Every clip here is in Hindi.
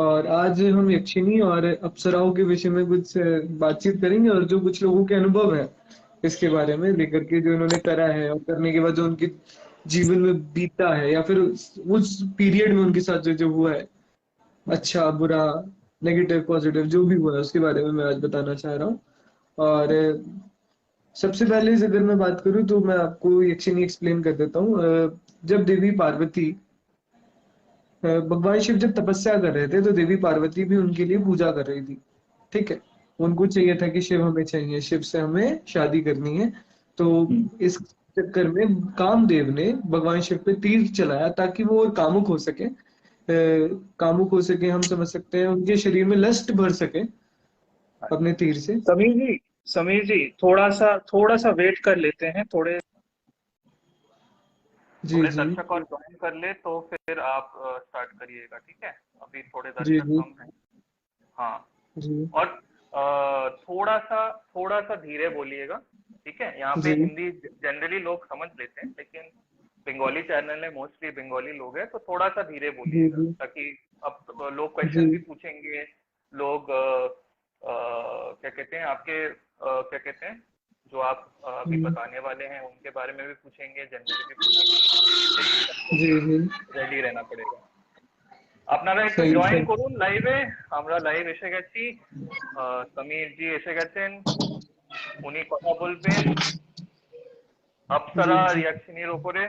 और आज हम यक्षिणी और अप्सराओं के विषय में कुछ बातचीत करेंगे और जो कुछ लोगों के अनुभव है इसके बारे में लेकर के, जो इन्होंने करा है और करने के बाद जो उनके जीवन में बीता है या फिर उस पीरियड में उनके साथ जो जो हुआ है, अच्छा बुरा, नेगेटिव पॉजिटिव जो भी हुआ है उसके बारे में मैं आज बताना चाह रहा हूँ। और सबसे पहले से अगर मैं बात करूँ तो मैं आपको यक्षिणी एक्सप्लेन कर देता हूँ। जब देवी पार्वती भगवान शिव जब तपस्या कर रहे थे तो देवी पार्वती भी उनके लिए पूजा कर रही थी। ठीक है, उनको चाहिए था कि शिव हमें चाहिए, शिव से हमें शादी करनी है। तो इस चक्कर में कामदेव ने भगवान शिव पे तीर चलाया ताकि वो और कामुक हो सके। कामुक हो सके, हम समझ सकते हैं उनके शरीर में लस्ट भर सके अपने तीर से। समीर जी, समीर जी, थोड़ा सा वेट कर लेते हैं। थोड़े जी थोड़े जी दर्शक और ज्वाइन कर ले तो फिर आप स्टार्ट करिएगा, ठीक है? अभी थोड़े जी दर्शक जी कम हैं। हाँ। जी और थोड़ा सा धीरे बोलिएगा, ठीक है? यहाँ पे जी हिंदी जनरली लोग समझ लेते हैं, लेकिन बंगाली चैनल है, मोस्टली बंगाली लोग हैं, तो थोड़ा सा धीरे जी बोलिएगा जी ताकि अब लोग क्वेश्चन भी जी पूछेंगे। लोग क्या कहते हैं आपके क्या कहते हैं जो आप अभी जी बताने वाले हैं उनके बारे में भी पूछेंगे, जनरली भी पूछेंगे, इसलिए सबको जी जी रेडी रहना पड़ेगा। আপনারা একটু सही জয়েন सही। করুন লাইভে। আমরা লাইভ এসে গেছি। সমীর জি এসে গেছেন, উনি কথা বলবেন जी অপ্সরা जी রিয়াকশনের উপরে।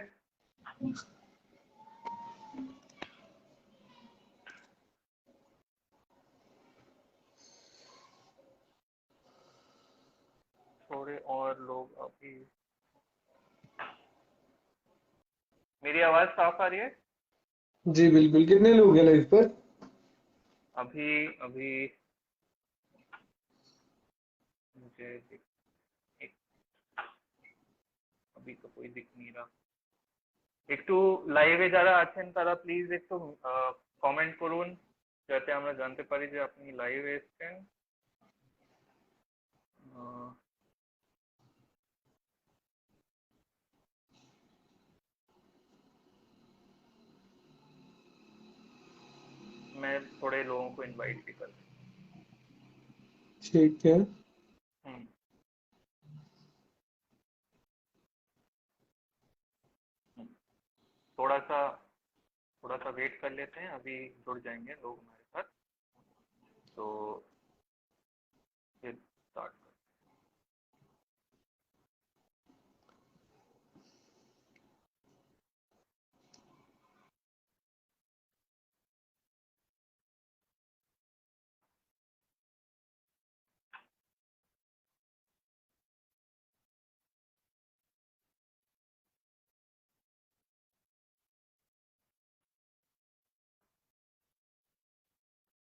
थोड़े और लोग अभी। मेरी आवाज साफ आ रही है? जी बिल्कुल। कितने लोग हैं लाइव पर? अभी अभी मुझे एक, अभी तो कोई दिख नहीं रहा। একটু লাইভে যারা আছেন তারা প্লিজ একটু কমেন্ট করুন যাতে আমরা জানতে পারি যে আপনি লাইভে এসেছেন। আহ, मैं थोड़े लोगों को इनवाइट भी कर ठीक है। हूँ। थोड़ा सा थोड़ा सा वेट कर लेते हैं, अभी जुड़ जाएंगे लोग हमारे साथ, तो फिर स्टार्ट कर।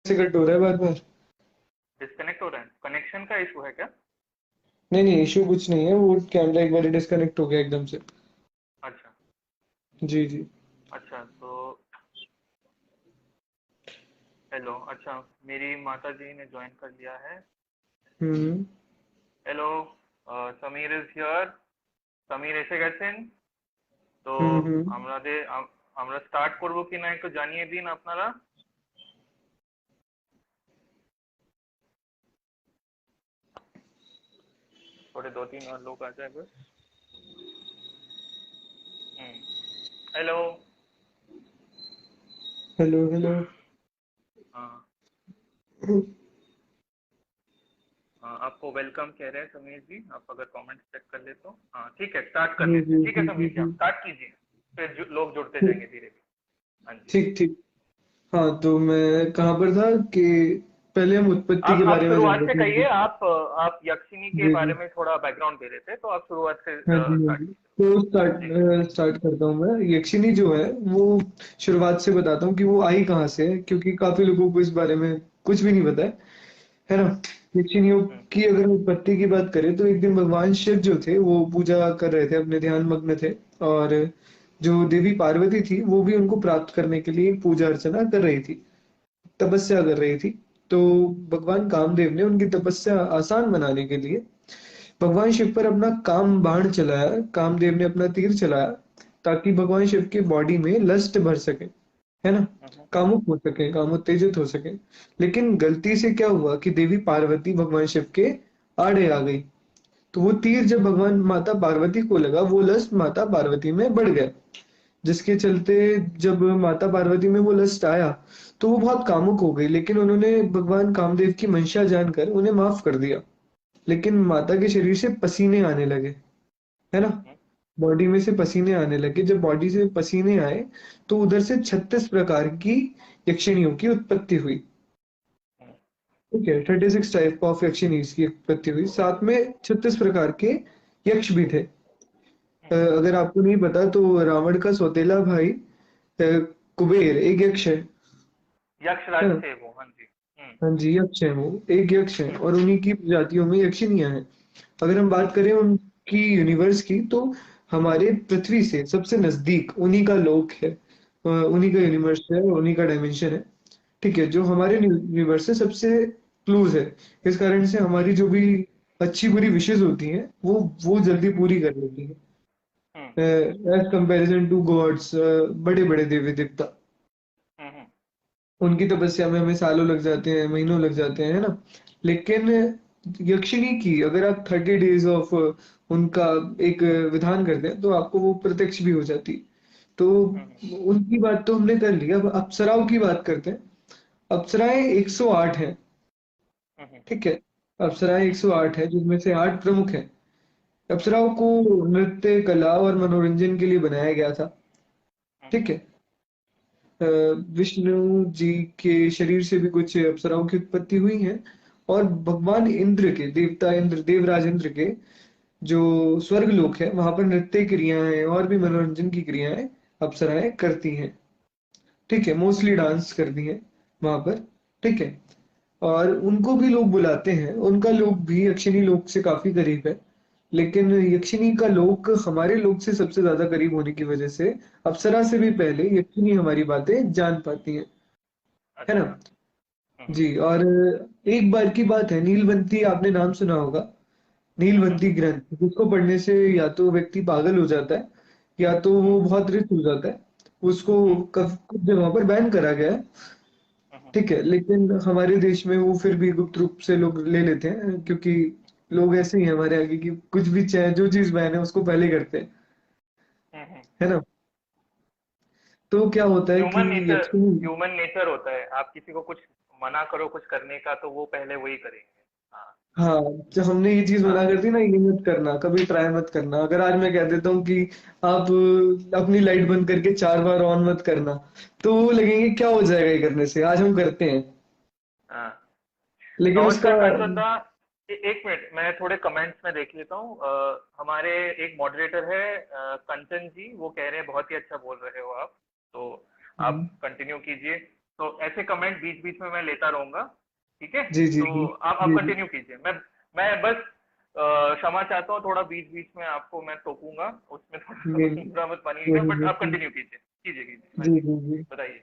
से कट हो रहा है बार बार? डिस्कनेक्ट हो रहा है, कनेक्शन का इशू है क्या? नहीं नहीं, इशू कुछ नहीं है, वो कैमरा एक बार डिस्कनेक्ट हो गया एकदम से। अच्छा। जी जी। अच्छा तो हेलो। अच्छा, मेरी माता जी ने ज्वाइन कर लिया है। Hmm hello, Sameer is here. Sameer এসে গেছেন। তো हम्म। আমরা স্টার্ট করব কিনা একটু জানিয়ে দিন আপনারা। थोड़े दो तीन और लोग आ जाए बस। हेलो। Hello hello. हाँ हाँ, आपको वेलकम कह रहे हैं समीर जी, आप अगर कमेंट चेक कर ले तो। हाँ ठीक है, स्टार्ट कर जी लेते हैं। जी ठीक है जी जी समीर जी, जी। आप स्टार्ट कीजिए, फिर लोग जुड़ते ठीक जाएंगे धीरे धीरे। हाँ जी। ठीक ठीक। हाँ तो मैं कहाँ पर था कि पहले हम उत्पत्ति के आप बारे में जान शुरुआत रहे से कहिए। थे। आप यक्षिनी के जी जी। बारे में थोड़ा बैकग्राउंड दे रहे थे, तो आप शुरुआत से हाँ जी हाँ स्टार्ट जी। कीजिए। तो जी। स्टार्ट करता हूँ मैं। यक्षिनी जो है वो शुरुआत से बताता हूँ कि वो आई कहाँ से है, क्योंकि काफी लोगों को इस बारे में कुछ भी नहीं पता है ना। यक्षिनियों हम्म की अगर उत्पत्ति की बात करें तो एक दिन भगवान शिव जो थे वो पूजा कर रहे थे, अपने ध्यान मग्न थे। और जो देवी पार्वती थी वो भी उनको प्राप्त करने के लिए पूजा अर्चना कर रही थी, तपस्या कर रही थी। तो भगवान कामदेव ने उनकी तपस्या आसान बनाने के लिए भगवान शिव पर अपना काम बाण चलाया, कामदेव ने अपना तीर चलाया ताकि भगवान शिव की बॉडी में लस्ट भर सके। है ना, कामुक हो सके, कामोत्तेजित हो सके। लेकिन गलती से क्या हुआ कि देवी पार्वती भगवान शिव के आड़े आ गई। तो वो तीर जब भगवान माता पार्वती को लगा, वो लस्ट माता पार्वती में बढ़ गया, जिसके चलते जब माता पार्वती में वो लस्ट आया तो वो बहुत कामुक हो गई। लेकिन उन्होंने भगवान कामदेव की मंशा जानकर उन्हें माफ कर दिया। लेकिन माता के शरीर से पसीने आने लगे, है ना, बॉडी में से पसीने आने लगे। जब बॉडी से पसीने आए तो उधर से 36 प्रकार की यक्षिणियों की उत्पत्ति हुई। ठीक है, 36 टाइप ऑफ यक्षिणीज की उत्पत्ति हुई। साथ में 36 प्रकार के यक्ष भी थे। अगर आपको नहीं पता तो रावण का सौतेला भाई कुबेर एक यक्ष है यक्षराज ना। थे वो, हाँ जी। हाँ जी, यक्ष है, वो एक यक्ष है और उन्हीं की प्रजातियों में यक्षिणियां हैं। अगर हम बात करें उनकी यूनिवर्स की, तो हमारे पृथ्वी से सबसे नजदीक उन्हीं का लोक है, उन्हीं का यूनिवर्स है, उन्हीं का डायमेंशन है। ठीक है, जो हमारे यूनिवर्स से सबसे क्लोज है। इस कारण से हमारी जो भी अच्छी बुरी विशेष होती हैं वो जल्दी पूरी कर लेती है, हम्म एज कंपैरिजन टू गॉड्स, बड़े बड़े देवी देवता। हम्म उनकी तपस्या में हमें सालों लग जाते हैं, महीनों लग जाते हैं, है ना। लेकिन यक्षिणी की अगर आप 30 डेज ऑफ उनका एक विधान करते हैं तो आपको वो प्रत्यक्ष भी हो जाती है। तो हम्म उनकी बात तो हमने कर ली, अब अप्सराओं की बात करते हैं। अप्सराएं 108 हैं। हम्म ठीक है, अप्सराएं 108 है, जिनमें से 8 प्रमुख हैं। अप्सराओं को नृत्य कला और मनोरंजन के लिए बनाया गया था। ठीक है, अ, विष्णु जी के शरीर से भी कुछ अप्सराओं की उत्पत्ति हुई है। और भगवान इंद्र के, देवता इंद्र, देवराज इंद्र के जो स्वर्ग लोक है, वहां पर नृत्य क्रियाएं और भी मनोरंजन की क्रियाएं अप्सराएं करती हैं। ठीक है, मोस्टली डांस करती हैं वहां पर। ठीक है, और उनको भी लोग बुलाते हैं, उनका लोक भी यक्षिणी लोक से काफी करीब है। लेकिन यक्षिणी का लोक हमारे लोक से सबसे ज्यादा करीब होने की वजह से अप्सरा से भी पहले यक्षिणी हमारी बातें जान पाती हैं, है ना। अच्छा। जी, और एक बार की बात है, नीलवंती आपने नाम सुना होगा। हम्म नीलवंती ग्रंथ, जिसको पढ़ने से या तो व्यक्ति पागल हो जाता है या तो वो बहुत रिच हो जाता है। उसको हम्म कुछ जगहों पर बैन करा गया है। हम्म ठीक है, लेकिन हमारे देश में वो फिर भी गुप्त रूप से लोग ले लेते हैं, क्योंकि लोग ऐसे ही हैं हमारे आगे की, कुछ भी चाहे जो चीज बैन है उसको पहले करते हैं, हम्म है ना। तो क्या होता है कि यक्षिणी, ह्यूमन नेचर होता है, आप किसी को कुछ मना करो कुछ करने का तो वो पहले वही करेंगे। हाँ हाँ, जब हमने ये चीज मना हाँ कर दी ना, ये मत करना, कभी ट्राई मत करना। अगर आज मैं कह देता हूँ कि आप अपनी लाइट बंद करके 4 बार ऑन मत करना, तो वो लगेंगे क्या हो जाएगा ये करने से, आज हम करते हैं। हाँ। लेकिन उसका, नमस्कार प्रज्वता। एक मिनट, मैं थोड़े कमेंट्स में देख लेता हूँ। हमारे एक मॉडरेटर है कंचन जी, वो कह रहे हैं बहुत ही अच्छा बोल रहे हो आप, तो आप कंटिन्यू कीजिए। तो ऐसे कमेंट बीच बीच में मैं लेता रहूंगा, ठीक है। जी जी तो जी आप जी जी कंटिन्यू कीजिए। मैं बस क्षमा चाहता हूँ, थोड़ा बीच बीच में आपको मैं टोकूंगा, उसमें थोड़ा सा जी बुरा मत मानिएगा, जी बट जी आप कंटिन्यू कीजिए कीजिए कीजिए। हाँ जी जी, जी जी। बताइए।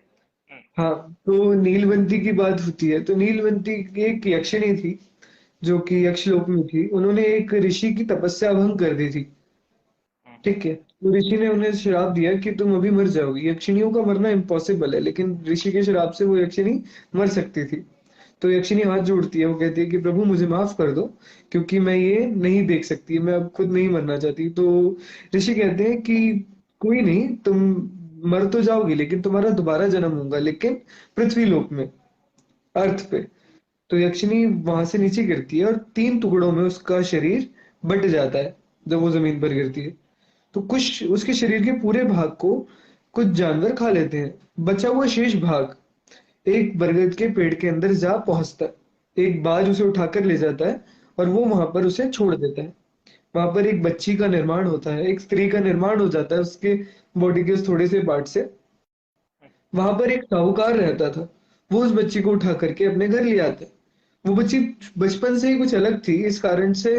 हाँ, तो नीलवंती की बात होती है, तो नीलवंती एक यक्षिणी थी जो कि हम्म यक्षलोक में थी। उन्होंने एक ऋषि की तपस्या भंग कर दी थी। हम्म ठीक है, तो ऋषि ने उन्हें श्राप दिया कि तुम अभी मर जाओगी। यक्षिणियों का मरना इम्पॉसिबल है, लेकिन ऋषि के श्राप से वो यक्षिणी मर सकती थी। तो यक्षिणी हाथ जोड़ती है, वो कहती है कि प्रभु मुझे माफ कर दो, क्योंकि मैं ये नहीं देख सकती, मैं अब खुद नहीं मरना चाहती। तो ऋषि कहते हैं कि कोई नहीं, तुम मर तो जाओगी लेकिन तुम्हारा दोबारा जन्म होगा, लेकिन पृथ्वी लोक में, अर्थ पे। तो यक्षिणी वहां से नीचे गिरती है और 3 टुकड़ों में उसका शरीर बट जाता है जब वो जमीन पर गिरती है। तो कुछ उसके शरीर के पूरे भाग को कुछ जानवर खा लेते हैं। बचा हुआ शेष भाग एक बरगद के पेड़ के अंदर जा पहुंचता है। एक बाज उसे उठाकर ले जाता है और वो वहां पर उसे छोड़ देता है। वहां पर एक बच्ची का निर्माण होता है, एक स्त्री का निर्माण हो जाता है उसके बॉडी के उस थोड़े से पार्ट से। वहां पर एक साहूकार रहता था, वो उस बच्ची को उठा करके अपने घर ले आता है। वो बच्ची बचपन से ही कुछ अलग थी, इस कारण से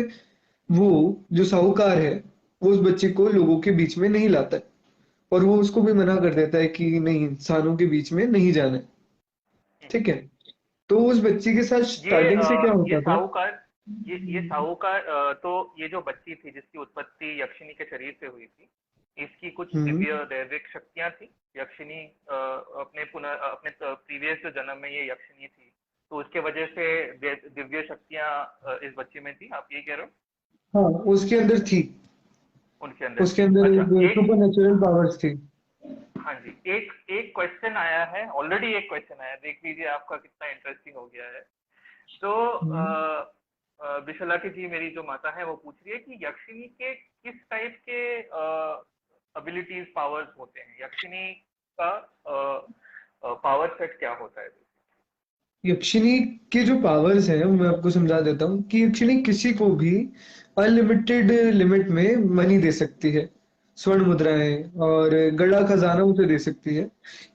वो जो साहूकार है, वो उस बच्चे को लोगों के बीच में नहीं लाता है। और वो उसको भी मना कर देता है कि नहीं, इंसानों के बीच में नहीं जाना है। ठीक है, तो उस बच्ची के साथ स्टार्टिंग से क्या ये होता था। साहूकार, ये साहूकार, तो ये जो बच्ची थी जिसकी उत्पत्ति यक्षिणी के शरीर से हुई थी, इसकी कुछ हम्म। दिव्य दैविक शक्तियां थी। यक्षिनी अपने प्रीवियस जो जन्म में ये यक्षिनी थी, तो उसके वजह से दिव्य शक्तियां इस बच्चे में थी, आप ये कह रहे हो? हाँ, उसके अंदर थी। उनके अंदर उसके थी, अंदर अच्छा। एक एक, सुपर नेचुरल पावर्स थी। हाँ जी, एक एक क्वेश्चन आया है, ऑलरेडी एक क्वेश्चन आया है, देख लीजिए आपका कितना इंटरेस्टिंग हो गया है। तो हम्म। विशालाक्षी जी, मेरी जो माता है, वो पूछ रही है कि यक्षिनी के किस टाइप के एबिलिटीज, पावर्स होते हैं, यक्षिनी का पावर सेट क्या होता है? यक्षिनी के जो पावर्स हैं वो मैं आपको समझा देता हूँ कि यक्षिनी किसी को भी अनलिमिटेड लिमिट में मनी दे सकती है, स्वर्ण मुद्राएं और गड़ा खजाना उसे दे सकती है,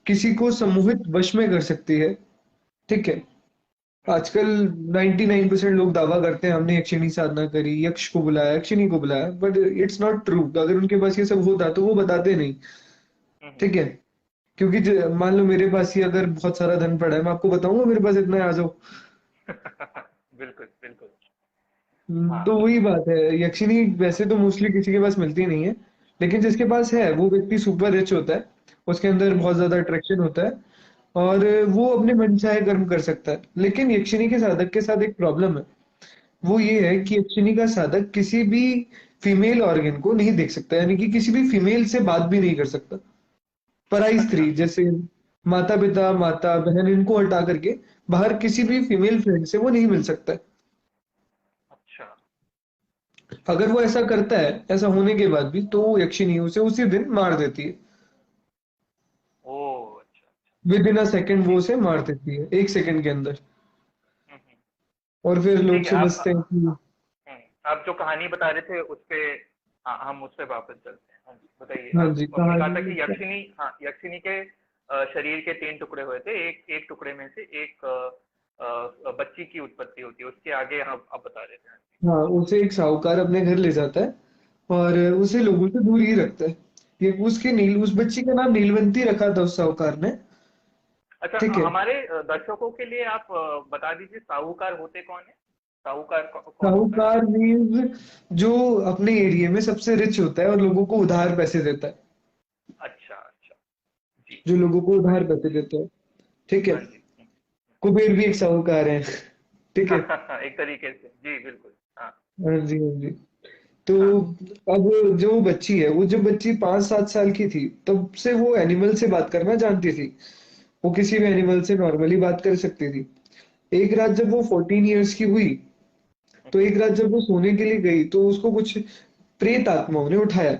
किसी को सम्मोहित वश में कर सकती है। ठीक है। आजकल 99% लोग दावा करते हैं हमने यक्षिणी साधना करी, यक्ष को बुलाया, यक्षिणी को बुलाया, बट इट्स नॉट ट्रू। अगर उनके पास ये सब होता तो वो बताते नहीं। हम्म। ठीक है। क्योंकि मान लो मेरे पास ही अगर बहुत सारा धन पड़ा है, मैं आपको बताऊंगा मेरे पास इतना है, आ जाओ। बिल्कुल बिल्कुल। तो हाँ। वही बात है, यक्षिणी वैसे तो मोस्टली किसी के पास मिलती नहीं है, लेकिन जिसके पास है वो व्यक्ति सुपर रिच होता है, उसके अंदर बहुत ज्यादा अट्रैक्शन होता है और वो अपने मन चाहे कर्म कर सकता है। लेकिन यक्षिणी के साधक के साथ एक प्रॉब्लम है, वो ये है कि यक्षिणी का साधक किसी भी फीमेल ऑर्गन को नहीं देख सकता, यानी कि किसी भी फीमेल से बात भी नहीं कर सकता। पराई अच्छा स्त्री जैसे माता पिता, माता बहन, इनको हटा करके बाहर किसी भी फीमेल फ्रेंड से वो नहीं मिल सकता है। अच्छा। अगर वो ऐसा करता है, ऐसा होने के बाद भी, तो वो यक्षिणी उसे उसी दिन मार देती है। ओ, अच्छा अच्छा। विद इन अ सेकेंड वो ठीक। उसे मार देती है, 1 सेकंड के अंदर। हम्म। और फिर लोग ठीक है, समझते हैं कि आप जो कहानी बता रहे थे उस पे, हाँ, हम उस पे वापस चलते हैं। हाँ जी, बताइए। हाँ आप जी, आपने कहा था कहानी कि यक्षिनी, हाँ, यक्षिनी के शरीर के 3 टुकड़े हुए थे, एक एक टुकड़े में से एक बच्ची की उत्पत्ति होती है, उसके आगे आप बता रहे थे। हाँ जी। हाँ, उसे एक साहूकार अपने घर ले जाता है और उसे लोगों से दूर ही रखता है। ये उसके नील उस बच्ची का नाम नीलवंती रखा था उस साहूकार ने। अच्छा, ठीक है। हमारे दर्शकों के लिए आप बता दीजिए, साहूकार होते कौन है? साहूकार कौन होता है? साहूकार मीन्स जो अपने एरिया में सबसे रिच होता है और लोगों को उधार पैसे देता है। अच्छा अच्छा। जी। जो लोगों को उधार पैसे देता है। ठीक है। हाँ जी। कुबेर भी एक साहूकार है। ठीक है। एक तरीके से, जी बिल्कुल। हाँ हाँ जी, हाँ जी। तो हाँ। अब जो बच्ची है, वो जब बच्ची 5-7 साल की थी तब से वो एनिमल से बात करना जानती थी। वो किसी भी एनिमल से नॉर्मली बात कर सकती थी। एक रात जब वो 14 इयर्स की हुई, तो एक रात जब वो सोने के लिए गई तो उसको कुछ प्रेत आत्माओं ने उठाया।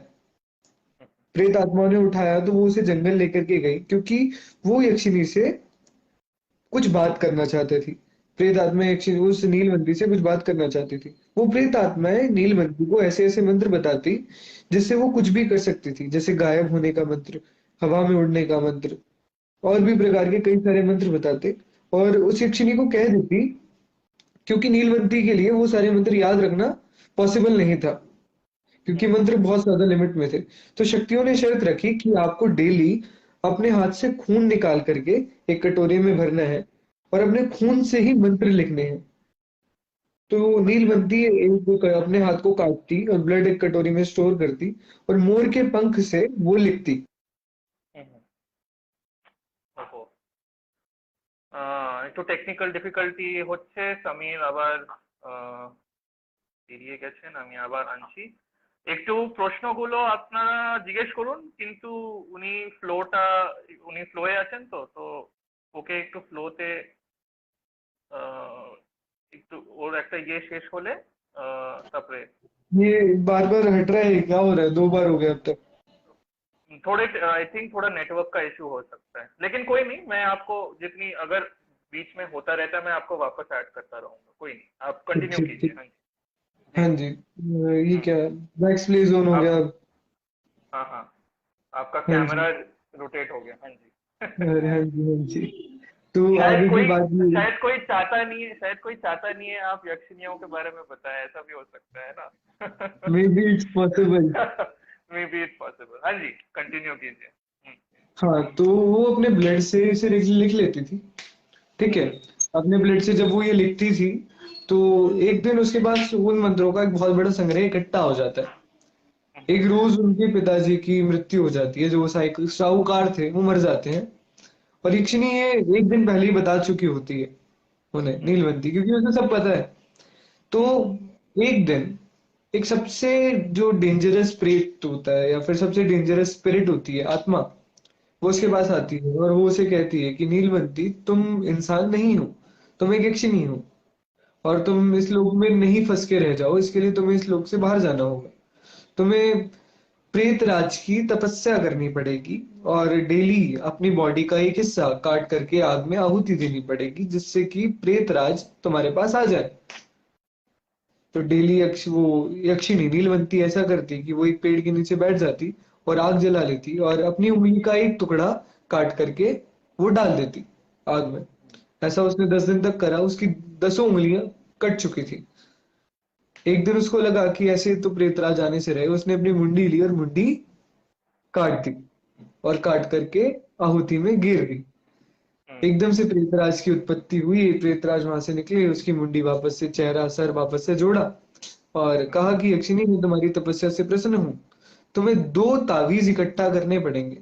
प्रेत आत्माओं ने उठाया तो वो उसे जंगल लेकर के गई, क्योंकि वो यक्षिनी से कुछ बात करना चाहते थी। प्रेत आत्मा यक्षिनी उस नीलवंती से कुछ बात करना चाहती थी। वो प्रेत आत्माएं नीलवंती को ऐसे ऐसे मंत्र बताती जिससे वो कुछ भी कर सकती थी, जैसे गायब होने का मंत्र, हवा में उड़ने का मंत्र, और भी प्रकार के कई सारे मंत्र बताते और उस यक्षिनी को कह देती, क्योंकि नीलवंती के लिए वो सारे मंत्र याद रखना पॉसिबल नहीं था, क्योंकि मंत्र बहुत ज्यादा लिमिट में थे। तो शक्तियों ने शर्त रखी कि आपको डेली अपने हाथ से खून निकाल करके एक कटोरे में भरना है और अपने खून से ही मंत्र लिखने हैं। तो अच्छा। नीलवंती एक अपने हाथ को काटती और ब्लड एक कटोरी में स्टोर करती और मोर के पंख से वो लिखती। हम्म। ওহো! একটু টেকনিক্যাল ডিফিকাল্টি হচ্ছে, সামির আবার বেরিয়ে গেছেন, আমি আবার আনছি। একটু প্রশ্নগুলো আপনারা জিজ্ঞেস করুন, কিন্তু উনি ফ্লোটা, উনি ফ্লোয়ে আছেন, তো তো ওকে একটু ফ্লোতে, একটু ওর একটা ইয়ে শেষ হলে তারপরে ये बार बार हट रहा है, क्या हो रहा है? 2 बार हो गया अब तक। थोड़े, आई थिंक थोड़ा नेटवर्क का इशू हो सकता है, लेकिन कोई नहीं, मैं आपको जितनी, अगर बीच में होता रहता है, मैं आपको वापस ऐड करता रहूंगा, कोई नहीं, आप ठीक कंटिन्यू ठीक कीजिए। ठीक। हाँ जी। जी। हाँ जी, ये हम्म। क्या है? मैक्स प्ले जोन हो गया आप, अब। हाँ हाँ, आपका हाँ जी। कैमरा रोटेट हो गया। हाँ जी। अरे हाँ जी, हाँ जी। तो शायद आगे की कोई बात ये शायद कोई चाहता नहीं है, शायद कोई चाहता नहीं है आप यक्षिनियों के बारे में बताएं, ऐसा भी हो सकता है ना? May be it's possible. May be it's possible. हाँ जी, कंटिन्यू कीजिए। हाँ, तो वो अपने ब्लड से इसे लिख लेती थी। ठीक है। हम्म। अपने ब्लड से जब वो ये लिखती थी, तो एक दिन उसके पास उन मंत्रों का एक बहुत बड़ा संग्रह इकट्ठा हो जाता है। एक रोज उनके पिताजी की मृत्यु हो जाती है, जो वो साइकिल साहूकार थे, वो मर जाते हैं। और यक्षिणी ये एक दिन पहले ही बता चुकी होती है उन्हें, हम्म, नीलवंती, क्योंकि उसे सब पता है। तो हम्म, एक दिन एक सबसे जो डेंजरस प्रेत होता है, या फिर सबसे डेंजरस स्पिरिट होती है, आत्मा, वो उसके हम्म, पास आती है और वो उसे कहती है कि नीलवंती, तुम इंसान नहीं हो, तुम एक यक्षिणी हो, और तुम इस लोक में नहीं फंस के रह जाओ, इसके लिए तुम्हें इस लोक से बाहर जाना होगा। तुम्हें प्रेत राज की तपस्या करनी पड़ेगी, और डेली अपनी बॉडी का एक हिस्सा काट करके आग में आहुति देनी पड़ेगी, जिससे कि प्रेत राज तुम्हारे पास आ जाए। तो डेली वो यक्षिणी नीलवंती ऐसा करती कि वो एक पेड़ के नीचे बैठ जाती और आग जला लेती, और अपनी उंगली का एक टुकड़ा काट करके वो डाल देती आग में। ऐसा उसने 10 दिन तक करा, उसकी 10 उंगलियां कट चुकी थी। एक दिन उसको लगा कि ऐसे तो प्रेतराज आने से रहे, उसने अपनी मुंडी ली और मुंडी काट दी, और काट करके आहुति में गिर गई। हम्म, एकदम से प्रेतराज की उत्पत्ति हुई, प्रेतराज वहां से निकले, उसकी मुंडी वापस से, चेहरा सर वापस से जोड़ा, और कहा कि यक्षिणी, मैं तुम्हारी तपस्या से प्रसन्न हूँ। तुम्हें 2 तावीज इकट्ठा करने पड़ेंगे,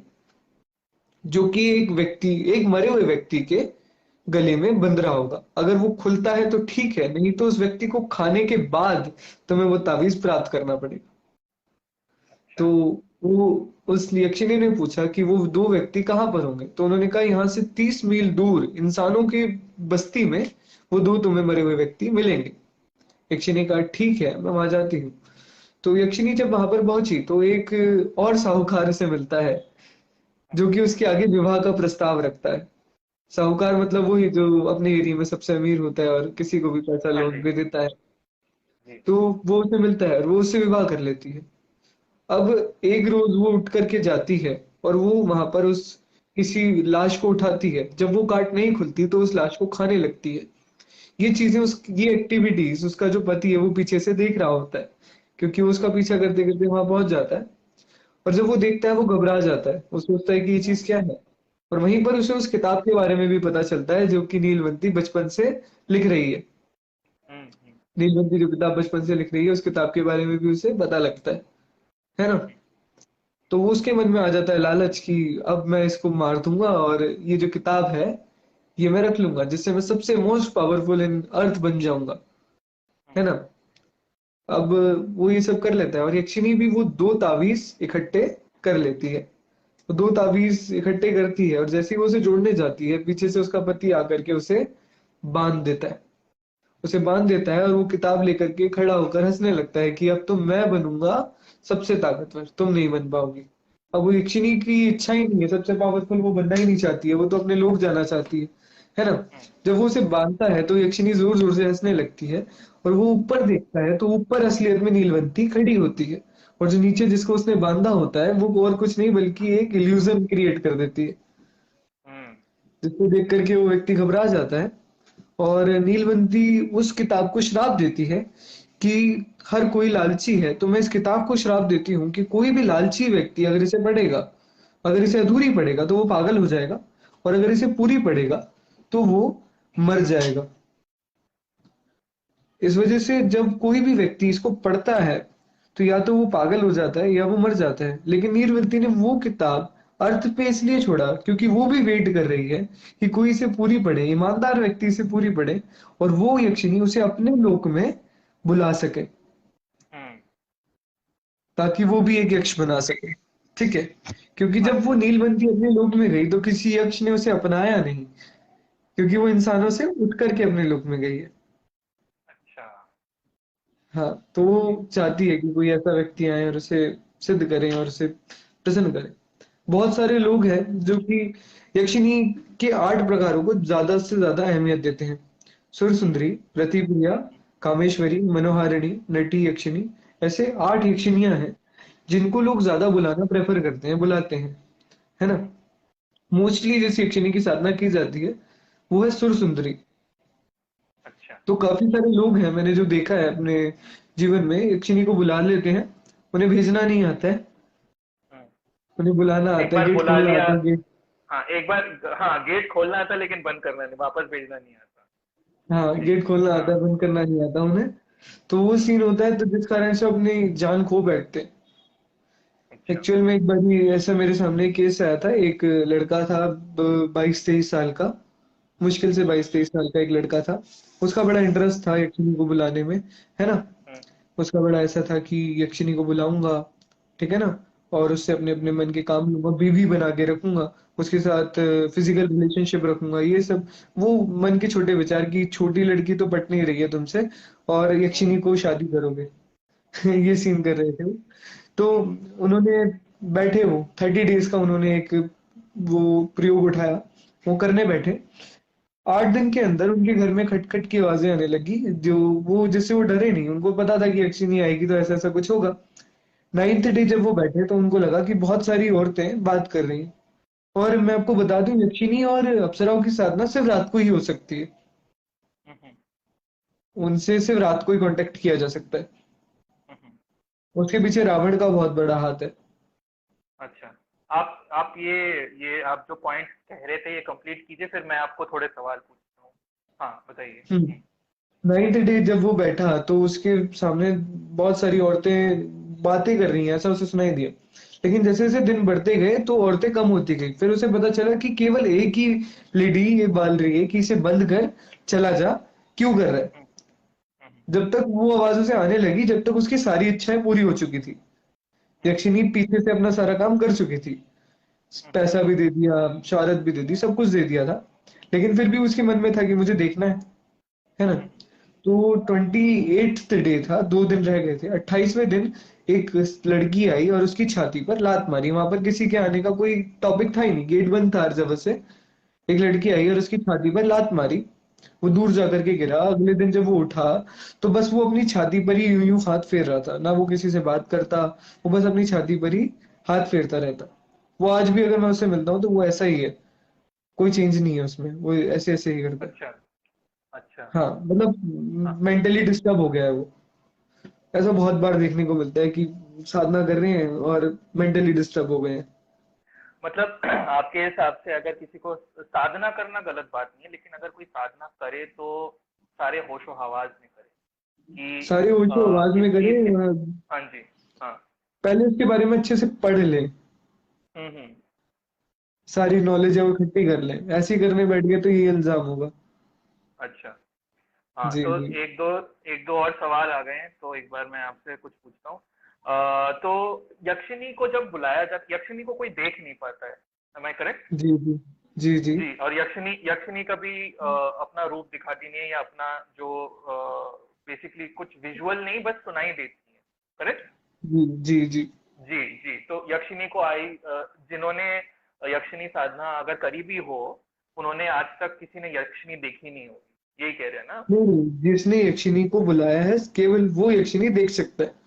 जो कि एक मरे हुए व्यक्ति के गले में बंध रहा होगा। अगर वो खुलता है तो ठीक है, नहीं तो उस व्यक्ति को खाने के बाद तुम्हें वो तावीज प्राप्त करना पड़ेगा। अच्छा, तो वो उस यक्षिणी ने पूछा कि वो 2 व्यक्ति कहाँ पर होंगे, तो उन्होंने कहा यहाँ से 30 मील दूर इंसानों की बस्ती में वो 2 तुम्हें मरे हुए व्यक्ति मिलेंगे। यक्षिणी कहा ठीक है, मैं वहां जाती हूँ। तो यक्षिणी जब वहां पर पहुंची तो एक और साहूकार से मिलता है, जो कि उसके आगे विवाह का प्रस्ताव रखता है। साहूकार मतलब वही जो अपने एरिया में सबसे अमीर होता है और किसी को भी पैसा हाँ लोन जी, पे देता है। जी, तो वो उसे मिलता है और वो उससे विवाह कर लेती है। अब एक रोज वो उठ करके जाती है, और वो वहां पर उस किसी लाश को उठाती है। जब वो काट नहीं खुलती तो उस लाश को खाने लगती है। ये एक्टिविटीज उसका जो पति है वो पीछे से देख रहा होता है, क्योंकि वो उसका पीछा करते करते वहां पहुंच जाता है। और जब वो देखता है वो घबरा जाता है, वो सोचता है कि ये चीज क्या है। और वहीं पर उसे उस किताब के बारे में भी पता चलता है, जो कि नीलवंती बचपन से लिख रही है। हम्म, हम्म, नीलवंती जो किताब बचपन से लिख रही है, उस किताब के बारे में भी उसे पता लगता है ना। तो वो उसके मन में आ जाता है लालच कि अब मैं इसको मार दूंगा, और ये जो किताब है ये मैं रख लूंगा, जिससे मैं सबसे मोस्ट पावरफुल इन अर्थ बन जाऊंगा, है ना। अब वो ये सब कर लेता है, और यक्षिणी भी वो 2 तावीज इकट्ठे कर लेती है। वो 2 तावीज इकट्ठे करती है, और जैसे ही वो उसे जोड़ने जाती है, पीछे से उसका पति आकर के उसे बांध देता है। उसे बांध देता है और वो किताब लेकर के खड़ा होकर हंसने लगता है कि अब तो मैं बनूंगा सबसे ताकतवर, तुम नहीं बन पाओगी। अब वो यक्षिणी की इच्छा ही नहीं है, सबसे पावरफुल वो बनना ही नहीं चाहती है, वो तो अपने लोग जाना चाहती है ना। जब वो उसे बांधता है तो यक्षिणी जोर जोर से हंसने लगती है, और वो ऊपर देखता है तो ऊपर असलियत में नीलवंती खड़ी होती है। और जो नीचे जिसको उसने बांधा होता है वो और कुछ नहीं बल्कि एक इल्यूजन क्रिएट कर देती है, हम्म, जिसको देख करके वो व्यक्ति घबरा जाता है। और नीलवंती उस किताब को श्राप देती है कि हर कोई लालची है, तो मैं इस किताब को श्राप देती हूँ कि कोई भी लालची व्यक्ति अगर इसे पढ़ेगा, अगर इसे अधूरी पढ़ेगा तो वो पागल हो जाएगा, और अगर इसे पूरी पढ़ेगा तो वो मर जाएगा। इस वजह से जब कोई भी व्यक्ति इसको पढ़ता है तो या तो वो पागल हो जाता है या वो मर जाता है। लेकिन नीलवंती ने वो किताब अर्थ पे इसलिए छोड़ा क्योंकि वो भी वेट कर रही है कि कोई इसे पूरी पढ़े, ईमानदार व्यक्ति इसे पूरी पढ़े, और वो यक्षिणी उसे अपने लोक में बुला सके, हम्म, ताकि वो भी एक यक्ष बना सके। ठीक है, क्योंकि हाँ जब वो जी, नीलवंती अपने लोक में गई तो किसी यक्ष ने उसे अपनाया नहीं, क्योंकि वो इंसानों से उठ करके अपने लोक में गई है। अच्छा, हाँ, तो वो चाहती है कि कोई ऐसा व्यक्ति आए और उसे सिद्ध करें और उसे प्रसन्न करें। बहुत सारे लोग हैं जो कि यक्षिणी के 8 प्रकारों को ज्यादा से ज्यादा अहमियत देते हैं। सुर सुंदरी, प्रतिप्रिया, कामेश्वरी, मनोहारिणी, नटी यक्षिणी, ऐसे 8 यक्षिणियां हैं जिनको लोग ज्यादा बुलाना प्रेफर करते हैं, बुलाते हैं, है ना। मोस्टली जिस यक्षिणी की साधना की जाती है वो है सुर सुंदरी। अच्छा, तो काफी सारे लोग हैं मैंने जो देखा है अपने जीवन में, यक्षिणी को बुला लेते हैं, उन्हें भेजना नहीं आता है, हम्म, उन्हें बुलाना एक आता है, बार गेट बुला खोलना लिया, आता है, गेट। हाँ एक बार, हाँ गेट खोलना आता लेकिन बंद करना नहीं, वापस भेजना नहीं आता। हाँ, जी, गेट खोलना हाँ, आता है, बंद करना नहीं आता उन्हें। तो वो सीन होता है, तो जिस कारण से अपनी जान खो बैठते हैं। अच्छा। एक्चुअल में एक बार ऐसा मेरे सामने केस आया था। एक लड़का था 22-23 साल का, मुश्किल से हम्म 22-23 साल का एक लड़का था। उसका बड़ा इंटरेस्ट था यक्षिनी को बुलाने में, है ना? हम्म उसका बड़ा ऐसा था कि यक्षिनी को बुलाऊंगा, ठीक है ना? और उससे अपने अपने मन के काम लूंगा, बीवी बना के रखूंगा, उसके साथ फिजिकल रिलेशनशिप रखूंगा, ये सब। वो मन के छोटे विचार की छोटी लड़की तो पट नहीं रही है तुमसे और हम्म यक्षिनी को शादी करोगे। ये सीन कर रहे थे वो। तो हम्म उन्होंने बैठे वो 30 डेज का उन्होंने एक वो प्रयोग उठाया, वो करने बैठे। 8 दिन के अंदर उनके घर में खटखट की आवाजें आने लगी, जो वो जिससे वो डरे नहीं, उनको पता था कि यक्षिनी आएगी तो ऐसा ऐसा कुछ होगा। 9th डे जब वो बैठे तो उनको लगा कि बहुत सारी औरतें बात कर रही हैं। और मैं आपको बता दूं, यक्षिनी और अप्सराओं की साधना सिर्फ रात को ही हो सकती है। हम्म उनसे सिर्फ रात को ही कांटेक्ट किया जा सकता है। हम्म। उसके पीछे रावण का बहुत बड़ा हाथ है। अच्छा, आप ये आप जो पॉइंट कह रहे थे ये कंप्लीट कीजिए, फिर मैं आपको थोड़े सवाल पूछता हूँ। हाँ बताइए। 9th डे जब वो बैठा तो उसके सामने बहुत सारी औरतें बातें कर रही हैं, ऐसा उसे सुनाई दिया। लेकिन जैसे जैसे दिन बढ़ते गए तो औरतें कम होती गई। फिर उसे पता चला कि केवल एक ही लेडी ये बाल रही है कि इसे बंद कर, चला जा, क्यों कर रहा है? हम्म हम्म जब तक वो आवाज उसे आने लगी, जब तक उसकी सारी इच्छाएं पूरी हो चुकी थी। हम्म यक्षिनी पीछे से अपना सारा काम कर चुकी थी, हम्म पैसा भी दे दिया, शौहरत भी दे दी, सब कुछ दे दिया था। लेकिन फिर भी उसके मन में था कि मुझे देखना है ना? हम्म तो 28th डे था, 2 दिन रह गए थे। 28वें दिन एक लड़की आई और उसकी छाती पर लात मारी। वहां पर किसी के आने का कोई टॉपिक था ही नहीं, गेट बंद था हर जगह से। एक लड़की आई और उसकी छाती पर लात मारी। वो दूर जा करके गिरा। अगले दिन जब वो उठा तो बस वो अपनी छाती पर ही यूं यूं हाथ फेर रहा था, ना वो किसी से बात करता, वो बस अपनी छाती पर ही हाथ फेरता रहता। वो आज भी अगर मैं उससे मिलता हूँ तो वो ऐसा ही है, कोई चेंज नहीं है उसमें, वो ऐसे ऐसे ही करता है। अच्छा अच्छा। हाँ, मतलब हाँ मेंटली डिस्टर्ब हो गया है वो। ऐसा बहुत बार देखने को मिलता है कि साधना कर रहे हैं और मेंटली डिस्टर्ब हो गए हैं। मतलब आपके हिसाब से अगर किसी को साधना करना गलत बात नहीं है, लेकिन अगर कोई साधना करे तो सारे होशो हवास में करे कि सारे होशो आवाज इस में करें। चीज के। हाँ जी। हाँ। पहले इसके बारे में अच्छे से पढ़ लें, हम्म। सारी नॉलेज है वो इकट्ठी कर लें। ऐसे ही करने बैठ गए तो ये इल्जाम होगा। अच्छा। हाँ जी तो जी एक दो और सवाल आ गए हैं, तो एक बार मैं आपसे कुछ पूछता हूँ। तो यक्षिनी को जब बुलाया जाता, यक्षिनी को कोई देख नहीं पाता है, एम आई करेक्ट? जी जी जी जी जी, और यक्षिनी यक्षिनी कभी अपना रूप दिखाती नहीं है, या अपना जो बेसिकली कुछ विजुअल नहीं, बस सुनाई देती है, करेक्ट? जी जी जी जी जी। तो यक्षिनी को जिन्होंने यक्षिनी साधना अगर करी भी हो, उन्होंने आज तक किसी ने यक्षिनी देखी नहीं होगी, यही कह रहे हैं ना आप? नहीं नहीं, जिसने यक्षिनी को बुलाया है केवल वो यक्षिनी देख सकता है।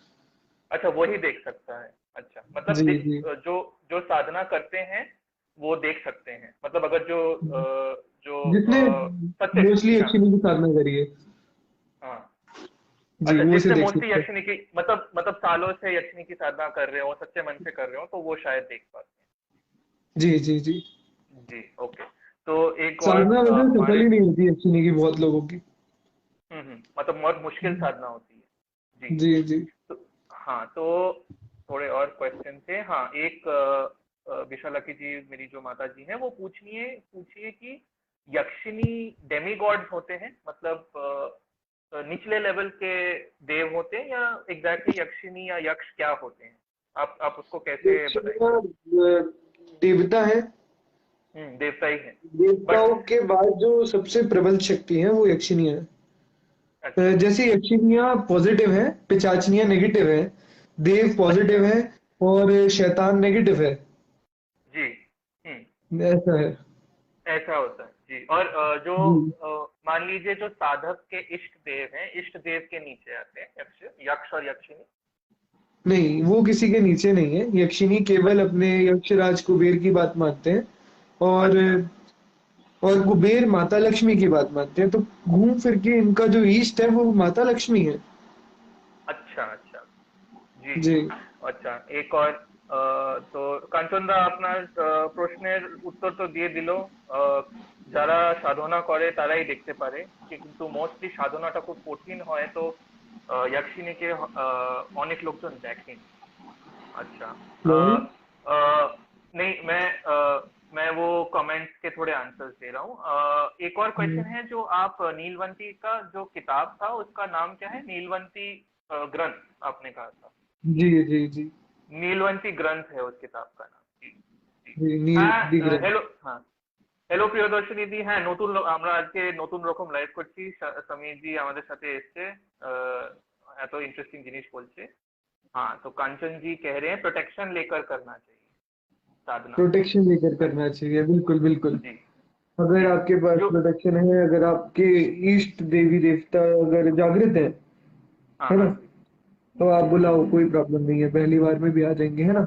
अच्छा, वो ही देख सकता है। अच्छा, मतलब जी जी जो जो साधना करते हैं वो देख सकते हैं, मतलब अगर जो जिसने सत्य। मोस्टली हाँ यक्षिनी की साधना करी है, हाँ। जी अच्छा, वो उसे जिससे देख मोस्टली सकता है। यक्षिनी की मतलब सालों से यक्षिनी की साधना कर रहे हो, सच्चे मन से कर रहे हो, तो वो शायद देख पाते जी जी जी। हैं। जी, ओके। तो एक और साधना वैसे सफल हमारे। ही नहीं होती यक्षिनी की बहुत लोगों की। मतलब बहुत मुश्किल साधना होती है। जी। जी जी तो हाँ, तो थोड़े और क्वेश्चन थे। हाँ, एक विशालाक्षी जी, मेरी जो माता जी हैं, वो पूछिए पूछिए कि यक्षिनी डेमीगॉड्स होते हैं, मतलब निचले लेवल के देव होते हैं, या एग्जैक्टली यक्षिनी या यक्ष क्या होते हैं? आप उसको कैसे यक्षिणियाँ बताएंगे? देवता है। देवता ही है। बट देवताओं के बाद जो सबसे प्रबल शक्ति है वो यक्षिणियाँ है। अच्छा। जैसे यक्षिणियाँ पॉजिटिव है, पिशाचिनियाँ नेगेटिव है, देव अच्छा। पॉजिटिव है और शैतान नेगेटिव है। जी। हम्म। ऐसा है। ऐसा होता है जी। और जो जी मान लीजिए जो साधक के इष्ट देव हैं, इष्ट देव के नीचे आते हैं यक्ष यक्ष और यक्षिणी। नहीं, वो किसी के नीचे नहीं है। यक्षिनी केवल अच्छा। अपने यक्षराज कुबेर की बात मानते हैं और अच्छा। कुबेर माता लक्ष्मी की बात मानते हैं। तो घूम फिर के इनका जो ईस्ट है वो माता लक्ष्मी है। अच्छा। अच्छा। जी जी जी। আচ্ছা, एक और তো কাঞ্চনদা আপনার প্রশ্নের উত্তর তো দিয়ে দিল। আহ, যারা সাধনা করে তারাই দেখতে পারে, কিন্তু মোস্টলি সাধনাটা খুব কঠিন হয়, তো ইয়াকশিনিকে অনেক লোকজন দেখেন। अच्छा। फ्लोइंग। नहीं, मैं वो कमेंट्स के थोड़े आंसर्स दे रहा हूँ। एक और क्वेश्चन है, जो आप नीलवंती का जो किताब था उसका नाम क्या है? नीलवंती ग्रंथ आपने कहा था। जी जी जी नीलवंती ग्रंथ है उस किताब का नाम। जी जी। जी, नील হ্যাঁ, दिग्रन। হ্যালো। হ্যাঁ, হ্যালো প্রিয়দর্শিনী দি। হ্যাঁ, আমরা আজকে নতুন রকম লাইভ করছি। সমীর জি আমাদের সাথে এসছে। আহ, এত ইন্টারেস্টিং জিনিস বলছে। हाँ, तो कांचन जी कह रहे हैं प्रोटेक्शन लेकर करना चाहिए साधना। प्रोटेक्शन लेकर हाँ करना चाहिए, बिल्कुल बिल्कुल। जी अगर जी। आपके पास जो प्रोटेक्शन है, अगर आपके इष्ट देवी देवता अगर जागृत हाँ है ना, हाँ तो आप जी। बुलाओ, कोई प्रॉब्लम नहीं है, पहली बार में भी आ जाएंगे, है ना।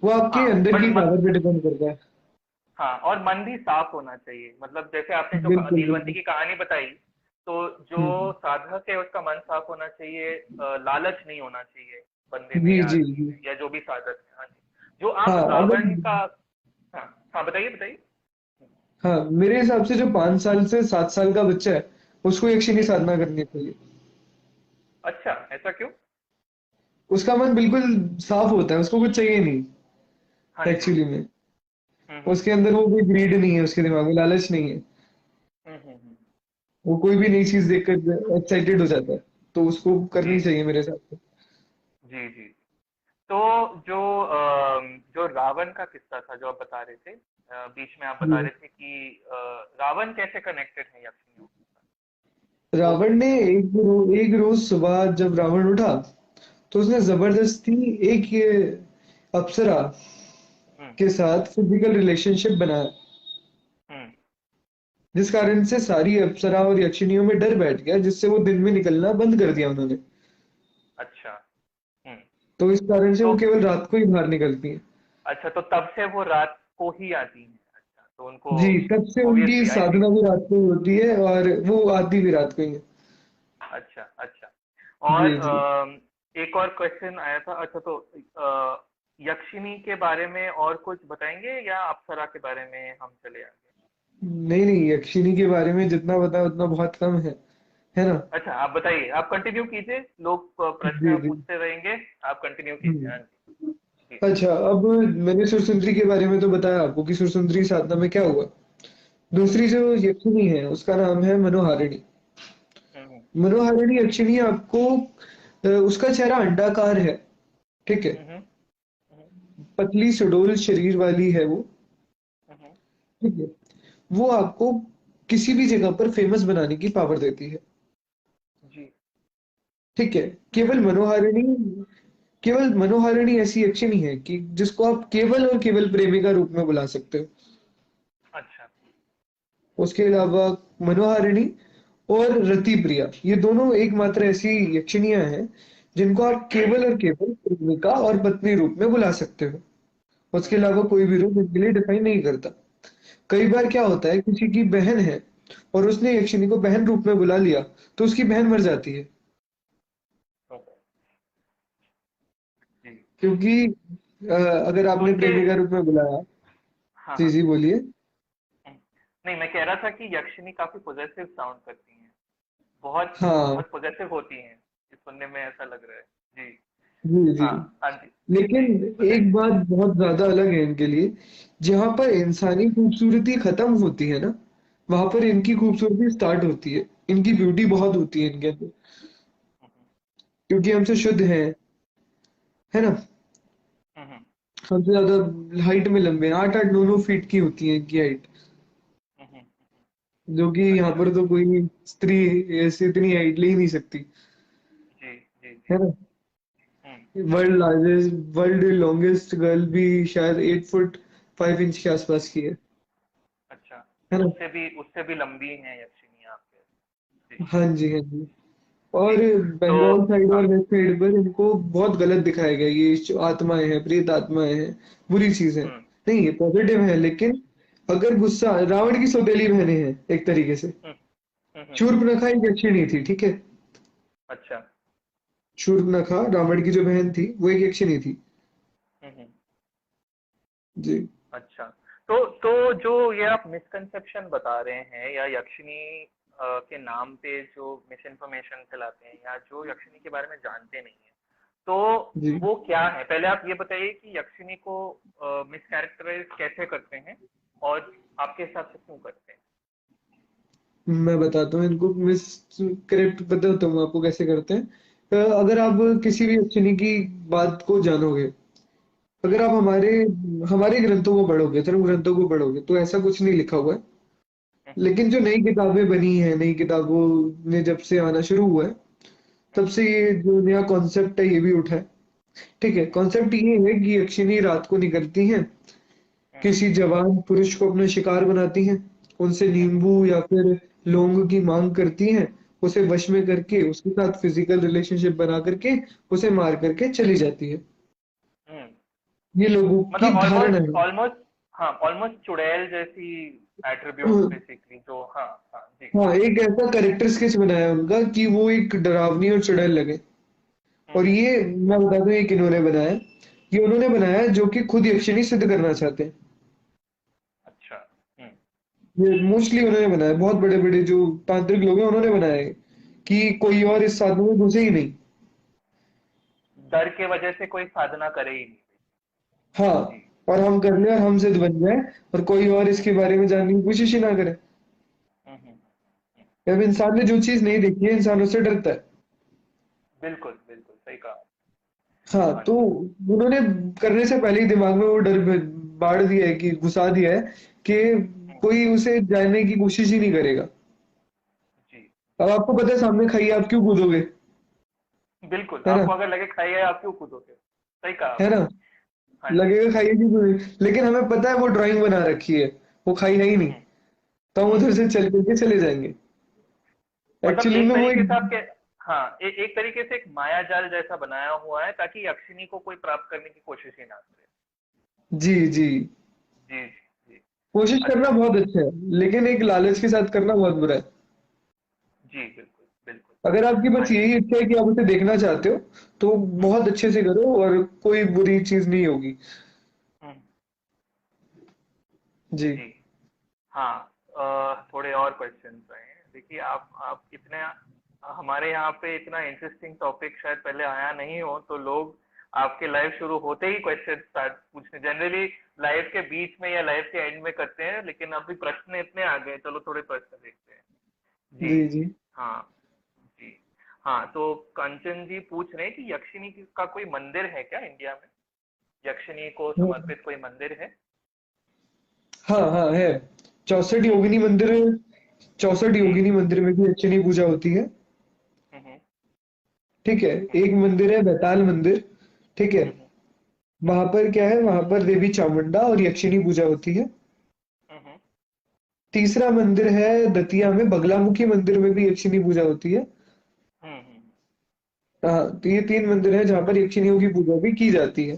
वो आपके हाँ, अंदर बट की पावर पे डिपेंड करता है। हाँ, और मन भी साफ होना चाहिए। मतलब जैसे आपने जो बिल्कुल नीलवंती बिल्कुल। की कहानी बताई, तो जो हम्म। साधक है उसका मन साफ होना चाहिए। लालच नहीं होना चाहिए बंदे में जी या जी आदमी जी। में, या जो भी साधक है। हाँ जी। जो आप हाँ अगर, रावण का। हाँ हाँ, बताइए बताइए। हाँ मेरे हिसाब से जो 5 साल से 7 साल का बच्चा है, उसको यक्षिणी हम्म, साधना करनी चाहिए। अच्छा, ऐसा क्यों? उसका मन बिल्कुल साफ होता है, उसको कुछ चाहिए नहीं हाँ जी। एक्चुअली में। हम्म। उसके अंदर वो कोई ग्रीड नहीं है, उसके दिमाग में लालच नहीं है। हम्म। वो कोई भी जी नई चीज देखकर एक्साइटेड हो जाता है, तो उसको जी करनी चाहिए मेरे हिसाब से। जी जी। तो जो जो रावण का किस्सा था जो आप बता रहे थे, बीच में आप बता हम्म। रहे थे कि रावण कैसे कनेक्टेड है यक्षिणियों के साथ, वो रावण ने बताइए आप। एक रोज सुबह जब रावण उठा, तो उसने हम्म जबरदस्ती एक ये अप्सरा हम्म के साथ फिजिकल रिलेशनशिप बनाया, हम्म। जिस कारण से सारी अप्सरा और यक्षिणियों में डर बैठ गया, जिससे वो दिन में निकलना बंद कर दिया उन्होंने। अच्छा। हम्म। तो इस कारण से तो वो केवल रात को ही बाहर निकलती हैं। अच्छा, तो तब से वो रात को ही आती हैं। अच्छा, तो उनको जी, तब से उनकी ऑब्वियसली आई थिंक। साधना भी रात को ही होती है, और वो आती भी रात को ही है। अच्छा अच्छा। और जी जी। एक और क्वेश्चन आया था। अच्छा, तो यक्षिणी के बारे में और कुछ बताएंगे या अप्सरा के बारे में हम चले आगे? नहीं नहीं, यक्षिणी के बारे में जितना पता है उतना बहुत कम है ना। अच्छा, आप बताइए, आप कंटिन्यू कीजिए। लोग प्रश्न जी जी। पूछते रहेंगे, आप कंटिन्यू कीजिए। हम्म। हाँ जी जी। अच्छा, अब मैंने सुरसुंदरी के बारे में तो बताया आपको कि सुरसुंदरी साधना में क्या हुआ। हम्म दूसरी जो यक्षिणी है उसका नाम है मनोहारिणी। हम्म मनोहारिणी यक्षिणी आपको उसका चेहरा अंडाकार है, ठीक है। हम्म हम्म पतली सुडौल शरीर वाली है वो, हम्म। ठीक है। वो आपको किसी भी जगह पर फेमस बनाने की पावर देती है, जी। ठीक है। केवल मनोहारिणी ऐसी यक्षिणी है कि जिसको आप केवल और केवल प्रेमिका रूप में बुला सकते हो। अच्छा। उसके अलावा मनोहारिणी और रति प्रिया, ये दोनों एकमात्र ऐसी यक्षिणियां हैं जिनको आप केवल और केवल प्रेमिका और पत्नी रूप में बुला सकते हो। उसके हम्म अलावा कोई भी रूप इनके लिए डिफाइन नहीं करता। कई बार क्या होता है, किसी की बहन है और उसने यक्षिणी को बहन रूप में बुला लिया, तो उसकी बहन मर जाती है, ओके, जी। क्योंकि अगर तो आपने उनके। प्रेमिका रूप में बुलाया। हाँ जी हाँ। जी बोलिए। नहीं, मैं कह रहा था कि यक्षिणी काफी पॉजिटिव साउंड करती हैं। बहुत हाँ बहुत पॉजिटिव होती हैं। ये सुनने में ऐसा लग रहा है। जी। जी जी। हाँ हाँ जी लेकिन जी। एक बताइए। बात बहुत ज्यादा अलग है इनके लिए, जहां पर इंसानी खूबसूरती खत्म होती है ना, वहां पर इनकी खूबसूरती स्टार्ट होती है। इनकी ब्यूटी बहुत होती है इनके अंदर, हम्म क्योंकि हमसे शुद्ध है ना। हम्म सबसे ज्यादा हाइट में लंबे हैं, 8-8 9 9 फीट की होती है इनकी हाइट, हम्म। जो कि यहाँ अच्छा। पर तो कोई स्त्री ऐसे इतनी हाइट ले ही नहीं सकती, जी जी है जी। ना। हम्म। वर्ल्ड लॉन्गेस्ट गर्ल भी शायद 8 फुट 5 इंच के आसपास की अच्छा, है तो ना। उससे भी लंबी हैं यक्षिणी आपके? जी हाँ जी हाँ जी। जी। और तो बंगाल साइड हाँ। और वेस्ट साइड पर इनको बहुत गलत दिखाया गया, ये जो आत्माएं हैं, प्रेत आत्माएं हैं, बुरी चीजें। हम्म नहीं, ये पॉजिटिव है, हम्म लेकिन अगर गुस्सा, रावण की सौतेली बहनें हैं एक तरीके से। हम्म हम्म। शूर्पणखा एक यक्षिणी थी, ठीक है। अच्छा। शूर्पणखा रावण की जो बहन थी वो एक यक्षिणी थी। हम्म। जी अच्छा, तो जो ये आप मिसकंसेप्शन बता रहे हैं, या यक्षिणी के नाम पे जो मिस इन्फॉर्मेशन फैलाते हैं, या जो यक्षिणी के बारे में जानते नहीं है, तो जी। वो क्या है, पहले आप ये बताइए कि यक्षिनी को मिस कैरेक्टराइज कैसे करते हैं और आपके हिसाब से क्यों करते हैं। मैं बताता हूँ इनको मिस करेक्ट बताता हूँ आपको कैसे करते हैं। अगर आप किसी भी अक्षनी की बात को जानोगे, अगर हम्म, आप हमारे हमारे ग्रंथों को पढ़ोगे, धर्म ग्रंथों को पढ़ोगे, तो ऐसा कुछ नहीं लिखा हुआ है। हम्म, लेकिन जो नई किताबें बनी हैं, नई किताबों ने जब से आना शुरू हुआ है, तब हम्म, से ये जो नया कॉन्सेप्ट है, ये भी उठा है। ठीक है, कॉन्सेप्ट ये है कि यक्षिनी रात को निकलती हैं, हम्म, किसी जवान पुरुष को अपना शिकार बनाती हैं, उनसे हम्म, नींबू या फिर लौंग की मांग करती हैं, उसे वश में करके उसके साथ फिजिकल रिलेशनशिप बना करके उसे मार करके चली जाती है। हम्म। ये लोगों की मतलब धारणा ऑलमोस्ट है। ऑलमोस्ट, हाँ ऑलमोस्ट चुड़ैल जैसी एट्रीब्यूट्स बेसिकली जो, हाँ हाँ जी। हाँ, एक ऐसा कैरेक्टर स्केच बनाया है उनका कि वो एक डरावनी और चुड़ैल लगे। और हम्म, ये मैं बता दूं ये किन्होंने बनाया है। ये उन्होंने बनाया है जो कि खुद यक्षिणी सिद्ध करना चाहते हैं। अच्छा। हम्म। ये मोस्टली उन्होंने बनाया है, बहुत बड़े-बड़े जो तांत्रिक लोग हैं उन्होंने बनाया है कि कोई और इस साधना में घुसे ही नहीं। डर के वजह से कोई साधना करे ही नहीं। हाँ, जी। और हम कर लें और हम सिद्ध बन जाए और कोई और इसके बारे में जानने की कोशिश ही ना करे। हम्म, जब इंसान ने जो चीज़ नहीं देखी है, इंसान उससे डरता है। बिल्कुल बिल्कुल सही कहा। हाँ, हाँ तो जी। उन्होंने करने से पहले ही दिमाग में वो डर बाड़ दिया है कि घुसा दिया है कि हम्म, कोई उसे जानने की कोशिश ही नहीं करेगा। जी। अब आपको पता है सामने खाई है, आप क्यों कूदोगे? बिल्कुल, है ना? आपको अगर लगे खाई है आप क्यों कूदोगे, सही कहा है ना? आपने। हाँ जी। लगेगा खाई है क्यों कूदोगे? लेकिन हमें पता है वो ड्राइंग बना रखी है, वो खाई है ही नहीं, हम्म, तो हम हम्म। उधर से चल करके चले जाएँगे। मतलब एक्चुअली एक में वो तरीके एक से आपके, हाँ एक तरीके से एक माया जाल जैसा बनाया हुआ है ताकि यक्षिनी को कोई प्राप्त करने की कोशिश ही ना करे। जी, जी। जी जी जी। कोशिश करना अच्छा। बहुत अच्छा है, लेकिन एक लालच के साथ करना बहुत बुरा है। जी बिल्कुल बिल्कुल। अगर आपकी हाँ बस जी। यही इच्छा है कि आप उसे देखना चाहते हो, तो हम्म, बहुत अच्छे से करो और कोई बुरी चीज़ नहीं होगी। हम्म, जी। जी। हाँ, थोड़े और क्वेश्चंस आए हैं। देखिए आप इतने, हमारे यहाँ पे इतना इंटरेस्टिंग टॉपिक शायद पहले आया नहीं हो, तो लोग आपके लाइव शुरू होते ही क्वेश्चन स्टार्ट पूछने, जनरली लाइव के बीच में या लाइव के एंड में करते हैं, लेकिन अभी प्रश्न इतने आ गए, चलो थोड़े प्रश्न देखते हैं। जी। जी, जी। हाँ जी। हाँ, तो कंचन जी पूछ रहे हैं कि यक्षिनी का कोई मंदिर है क्या इंडिया में, यक्षिनी को हाँ, समर्पित कोई मंदिर है। हाँ, हाँ, है। 64 हम्म, योगिनी मंदिर 64 जी। योगिनी मंदिर में भी अच्छिनी पूजा होती है। हम्म, ठीक है? एक मंदिर है बैताल मंदिर, ठीक है? हम्म, वहाँ पर क्या है, वहाँ पर देवी चामुंडा और यक्षिनी पूजा होती है। हम्म, तीसरा मंदिर है दतिया में बगलामुखी मंदिर में भी यक्षिनी पूजा होती है। हम्म, हाँ, तो ये 3 मंदिर हैं जहाँ पर यक्षिनियों की पूजा भी की जाती है।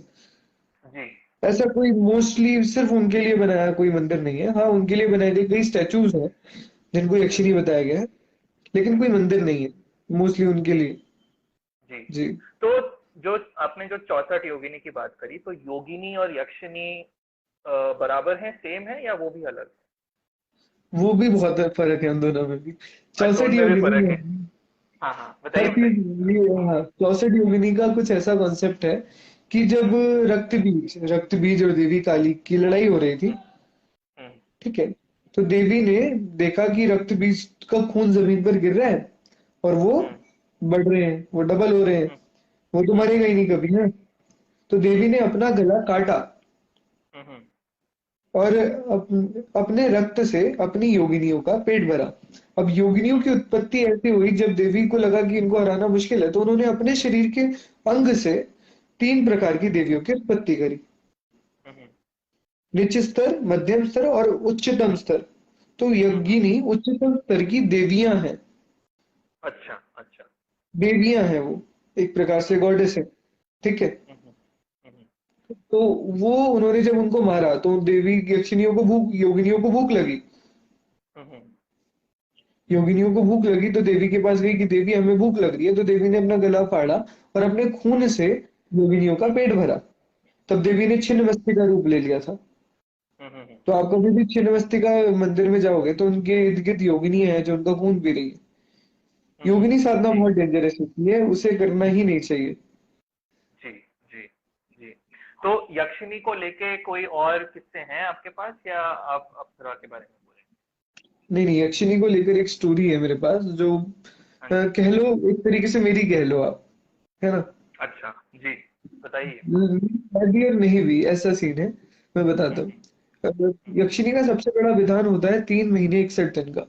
जी। ऐसा कोई मोस्टली सिर्फ उनके लिए बनाया कोई मंदिर नहीं है। हाँ, उनके लिए बनाए गए कई स्टैचूज़ हैं, जिनको हम्म, यक्षिनी बताया गया है, लेकिन कोई हम्म, मंदिर नहीं है, मोस्टली उनके लिए। जी। जी। तो जो आपने जो 64 योगिनी की बात करी, तो योगिनी और यक्षिनी बराबर है, सेम है, या वो भी अलग है। वो भी बहुत फ़र्क है उन दोनों में भी। अच्छा, 64 उनमें भी योगिनी फर्क है। है। हाँ हाँ, हर बताइए चीज़ बताइए। ये हाँ, 64 योगिनी का कुछ ऐसा कॉन्सेप्ट है कि जब हम्म, रक्त बीज और देवी काली की लड़ाई हो रही थी, हम्म, हम्म, ठीक है? तो देवी ने देखा कि रक्त बीज का खून ज़मीन पर गिर रहा है और वो हम्म, बढ़ रहे हैं, वो डबल हो रहे हैं, हम्म, वो तो हम्म, मरेगा ही नहीं कभी ना। तो देवी हम्म, ने अपना गला काटा हम्म, और अपने रक्त से अपनी योगिनियों का पेट भरा। अब योगिनियों की उत्पत्ति ऐसी हुई जब देवी को लगा कि इनको हराना मुश्किल है, तो उन्होंने अपने शरीर के अंग से 3 प्रकार की देवियों की उत्पत्ति करी। हम्म, निच स्तर, मध्यम स्तर और उच्चतम स्तर। तो हम्म। यज्ञिनी उच्चतम स्तर की देवियाँ हैं। अच्छा अच्छा। देवियाँ हैं वो, एक प्रकार से हम्म, गॉडेस है, ठीक है? हम्म, हम्म, तो वो उन्होंने जब उनको मारा तो देवी यक्षिनियों को योगिनियों को भूख लगी। हम्म, योगिनियों को भूख लगी तो देवी के पास गई कि देवी हमें भूख लग रही है, तो देवी ने अपना गला फाड़ा और अपने खून हम्म, से योगिनियों का पेट भरा। तब देवी ने छिन्नमस्तिका का रूप ले लिया था। हम्म, तो आप कभी भी छिन्नमस्तिका मंदिर में जाओगे तो उनके इर्द गिर्द योगिनी है जो उनका खून पी रही है। योगिनी साधना जी। बहुत डेंजरस होती है, उसे करना ही नहीं चाहिए। तो यक्षिनी को लेके कोई और किस्से हैं आपके पास, या आप अप्सरा के बारे में बोले? नहीं नहीं, यक्षिनी को लेकर एक स्टोरी है मेरे पास जो हाँ जी। कह लो एक तरीके से मेरी कह लो आप, है ना। अच्छा जी, बताइए। शादी और नहीं भी ऐसा सीन है, मैं बताता हूँ। हम्म, यक्षिनी का सबसे बड़ा विधान होता है 3 महीने 61 दिन का।